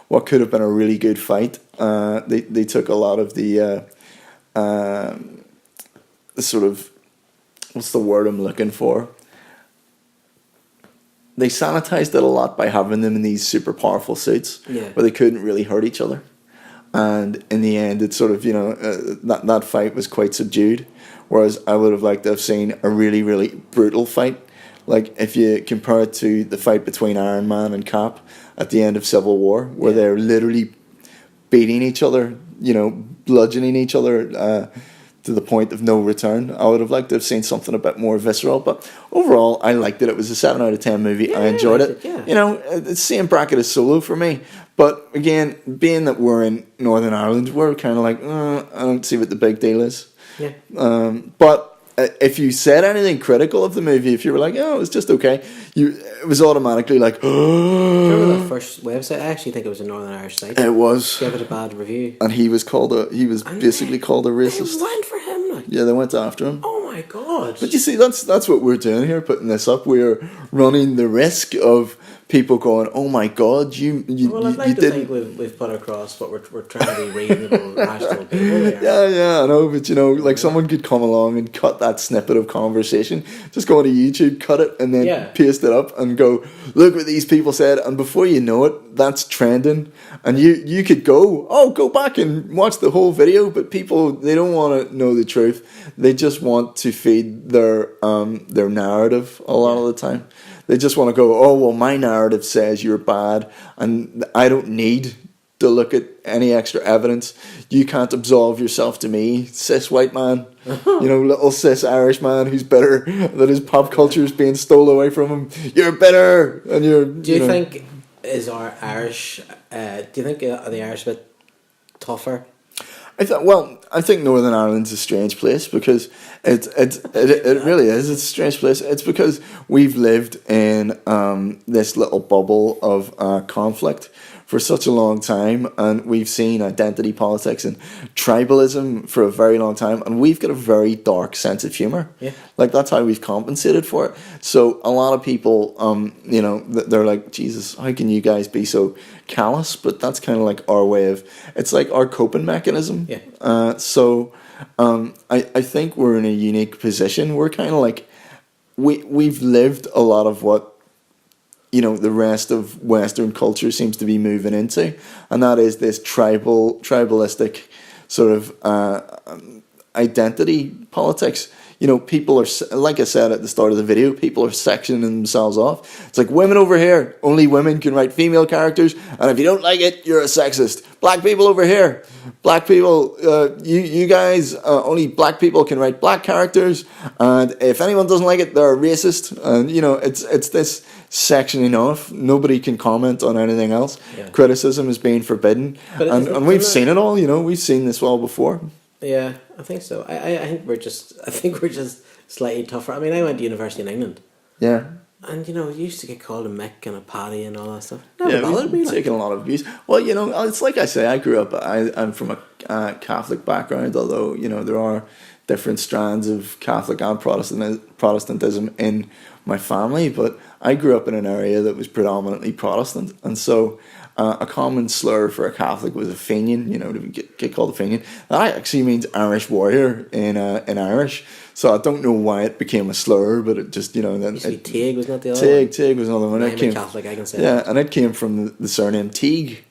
what could have been a really good fight. They took a lot of the sort of, what's the word I'm looking for? They sanitized it a lot by having them in these super powerful suits where they couldn't really hurt each other. And in the end, it's sort of, you know, that fight was quite subdued. Whereas I would have liked to have seen a really, really brutal fight. Like if you compare it to the fight between Iron Man and Cap at the end of Civil War, where they're literally beating each other, you know, bludgeoning each other to the point of no return. I would have liked to have seen something a bit more visceral, but overall, I liked it. It was a 7 out of 10 movie. Yeah, I enjoyed it. Yeah. You know, it's the same bracket as Solo for me. But again, being that we're in Northern Ireland, we're kind of like, I don't see what the big deal is. Yeah. But if you said anything critical of the movie, if you were like, oh, it was just okay, it was automatically like, remember that first website? I actually think it was a Northern Irish site. It was. Gave it a bad review. And he was basically called a racist. They went for him, like. Yeah, they went after him. Oh my god. But you see, that's what we're doing here, putting this up. We're running the risk of people going, oh my god, well, I'd like to think we've put across what we're trying to be reasonable, rational people here. Yeah, I know, but you know, like someone could come along and cut that snippet of conversation, just go onto YouTube, cut it, and then paste it up and go, look what these people said, and before you know it, that's trending, and you could go back and watch the whole video, but people, they don't want to know the truth. They just want to feed their narrative a lot of the time. They just want to go, oh, well, my narrative says you're bad, and I don't need to look at any extra evidence. You can't absolve yourself to me, cis white man. You know, little cis Irish man who's bitter that his pop culture is being stolen away from him. You're bitter, and you're. Do you think is our Irish? Do you think are the Irish a bit tougher? I think Northern Ireland's a strange place because it really is. It's a strange place. It's because we've lived in this little bubble of conflict for such a long time, and we've seen identity politics and tribalism for a very long time, and we've got a very dark sense of humor. Yeah, like that's how we've compensated for it. So a lot of people, you know, they're like, Jesus, how can you guys be so callous? But that's kind of like our way of. It's like our coping mechanism. Yeah. So I think we're in a unique position. We're kind of like we've lived a lot of what, you know, the rest of Western culture seems to be moving into, and that is this tribalistic sort of identity politics. You know, people are, like I said at the start of the video, people are sectioning themselves off. It's like, women over here, only women can write female characters, and if you don't like it, you're a sexist. Black people over here, black people, you guys, only black people can write black characters, and if anyone doesn't like it, they're a racist. And, you know, it's this sectioning off. Nobody can comment on anything else. Yeah. Criticism is being forbidden. And we've seen it all, you know, we've seen this all before. Yeah, I think so. I think we're just slightly tougher. I mean, I went to university in England. Yeah. And you know, you used to get called a Mick and a Paddy and all that stuff. Never bothered me. Taken a lot of abuse. Well, you know, it's like I say, I grew up. I'm from a Catholic background, although you know there are different strands of Catholic and Protestantism in my family. But I grew up in an area that was predominantly Protestant, and so. A common slur for a Catholic was a Fenian, you know, to get called a Fenian. That actually means Irish warrior in Irish. So I don't know why it became a slur, but it just, you know... Teague, wasn't that the other one? Teague was another one. I'm a Catholic, I can say that. And it came from the surname Teague.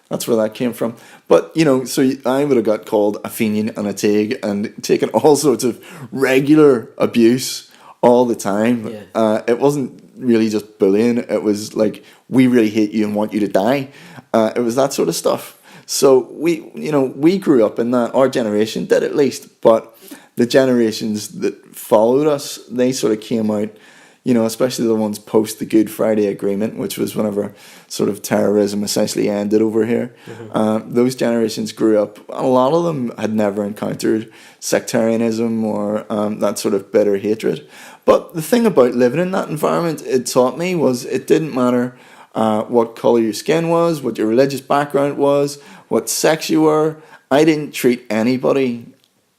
That's where that came from. But, you know, so I would have got called a Fenian and a Teague and taken all sorts of regular abuse all the time. Yeah. It wasn't really just bullying. It was like, we really hate you and want you to die. It was that sort of stuff. So we grew up in that. Our generation did, at least. But the generations that followed us, they sort of came out, you know, especially the ones post the Good Friday Agreement, which was whenever sort of terrorism essentially ended over here. Mm-hmm. Those generations grew up. A lot of them had never encountered sectarianism or that sort of bitter hatred. But the thing about living in that environment, it taught me, was it didn't matter what colour your skin was, what your religious background was, what sex you were. I didn't treat anybody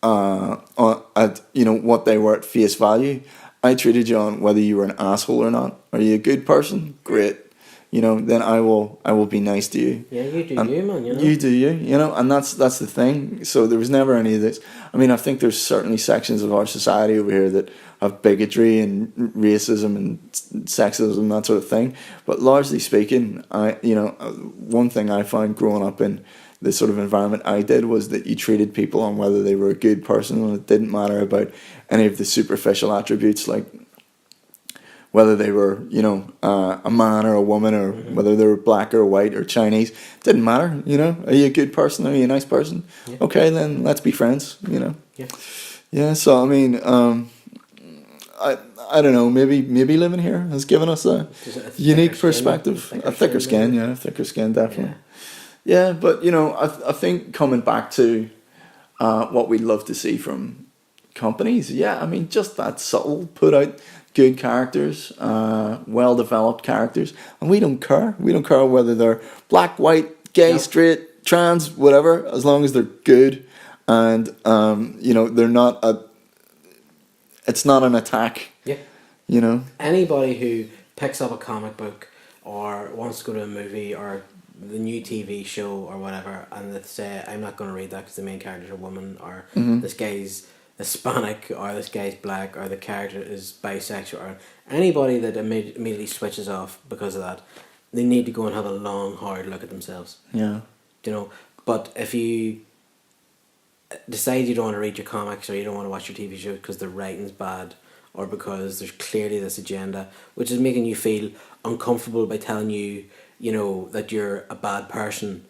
at, you know, what they were at face value. I treated you on whether you were an asshole or not. Are you a good person? Great. You know, then I will be nice to you. Yeah, you do you, man, you know. You do you know, and that's the thing. So there was never any of this. I mean, I think there's certainly sections of our society over here that have bigotry and racism and sexism and that sort of thing. But largely speaking, one thing I found growing up in the sort of environment I did was that you treated people on whether they were a good person, and it didn't matter about any of the superficial attributes like whether they were, you know, a man or a woman, or whether they were black or white or Chinese. It didn't matter, you know. Are you a good person? Are you a nice person? Yeah. Okay, then let's be friends, you know. Yeah. Yeah, so I mean, I don't know, maybe living here has given us a unique perspective. A thicker skin, definitely. Yeah, but, you know, I think coming back to what we'd love to see from companies, I mean, just that subtle, put out good characters, well-developed characters, and we don't care. We don't care whether they're black, white, gay, straight, trans, whatever, as long as they're good, and, you know, they're not it's not an attack. Yeah. You know? Anybody who picks up a comic book or wants to go to a movie or the new TV show or whatever, and they say, I'm not going to read that because the main character's a woman, or this guy's Hispanic, or this guy's black, or the character is bisexual, or anybody that immediately switches off because of that, they need to go and have a long, hard look at themselves. Yeah. You know, but if you decide you don't want to read your comics or you don't want to watch your TV show because the writing's bad, or because there's clearly this agenda which is making you feel uncomfortable by telling you, you know, that you're a bad person,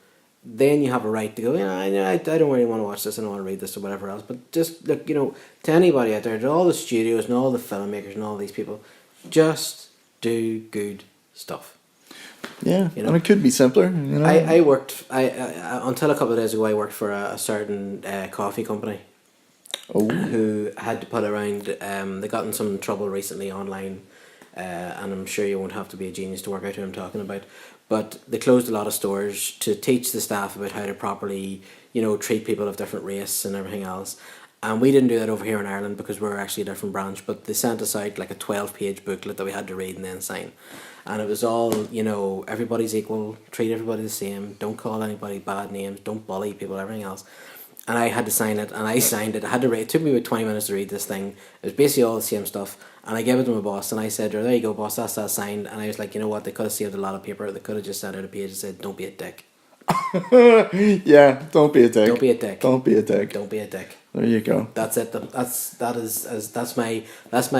then you have a right to go, I don't really want to watch this, I don't want to read this or whatever else. But just look, you know, to anybody out there, to all the studios and all the filmmakers and all these people, just do good stuff. Yeah, you know? And it could be simpler. You know? I worked, until a couple of days ago, I worked for a certain coffee company who had to put around, they got in some trouble recently online, and I'm sure you won't have to be a genius to work out who I'm talking about, but they closed a lot of stores to teach the staff about how to properly, you know, treat people of different race and everything else. And we didn't do that over here in Ireland because we're actually a different branch, but they sent us out like a 12-page booklet that we had to read and then sign. And it was all, you know, everybody's equal, treat everybody the same, don't call anybody bad names, don't bully people, everything else. And I had to sign it, and I signed it. I had to read. It took me about 20 minutes to read this thing. It was basically all the same stuff. And I gave it to my boss, and I said, there you go, boss, that's that signed. And I was like, you know what, they could have saved a lot of paper. They could have just sent out a page and said, don't be a dick. Yeah, don't be a dick. Don't be a dick. Don't be a dick. Don't be a dick. There you go. That's it. That's my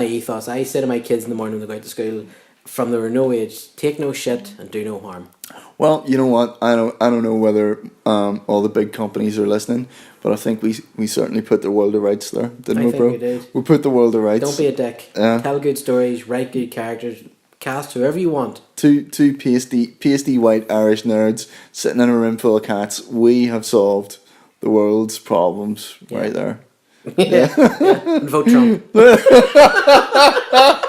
ethos. I say to my kids in the morning when they go out to school, from they were no age, take no shit and do no harm. Well, you know what? I don't know whether all the big companies are listening, but I think we certainly put the world of rights there, didn't we, bro? We did. We put the world of rights. Don't be a dick. Tell good stories. Write good characters. Cast whoever you want. Two pasty white Irish nerds sitting in a room full of cats. We have solved the world's problems right there. Yeah. And vote Trump.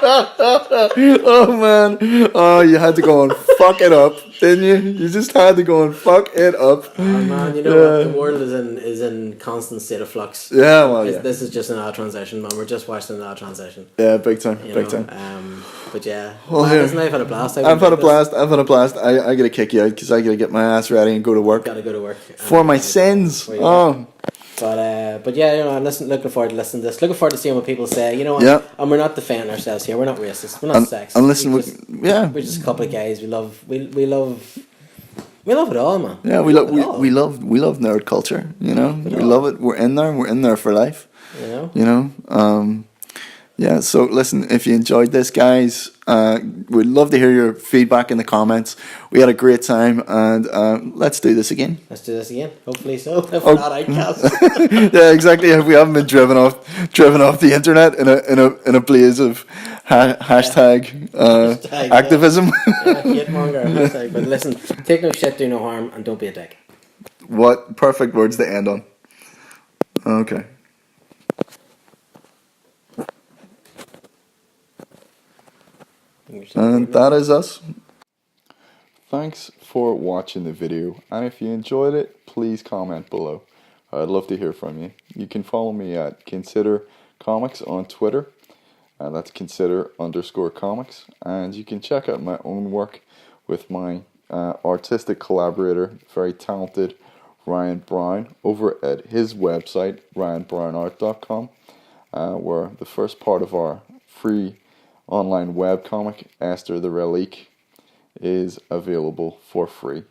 Oh man! Oh, you had to go and fuck it up, didn't you? You just had to go and fuck it up. Oh man, you know what? The world is in constant state of flux. Yeah, well, yeah. This is just an odd transition, man. We're just watching an odd transition. Yeah, big time, You big know, time. But yeah, Well, man, here. listen, I've had a blast. I've had a blast. I gotta kick you out because I gotta get my ass ready and go to work. Gotta go to work For my sins. Oh. But yeah, you know, I'm looking forward to listening to this. Looking forward to seeing what people say. You know, and we're not defending ourselves here. We're not racist. We're not sexist. And listen, we're just a couple of guys. We love it all, man. Yeah, we love nerd culture. You know, we love it. We're in there. We're in there for life. You know. You know. Yeah, so listen, if you enjoyed this, guys, we'd love to hear your feedback in the comments. We had a great time, and let's do this again. Let's do this again. Hopefully so. If not, I can't. Yeah, exactly. If we haven't been driven off the internet in a blaze of hashtag activism. Yeah, hatemonger, hashtag. But listen, take no shit, do no harm, and don't be a dick. What perfect words to end on. Okay. And that is us. Thanks for watching the video, and if you enjoyed it, please comment below. I'd love to hear from you. You can follow me at Consider Comics on Twitter, and that's consider_comics, and you can check out my own work with my artistic collaborator, very talented Ryan Brown, over at his website, ryanbrownart.com, where the first part of our free online webcomic, Esther the Relique, is available for free.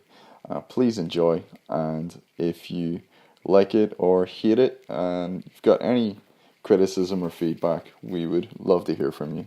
Please enjoy, and if you like it or hate it and you've got any criticism or feedback, we would love to hear from you.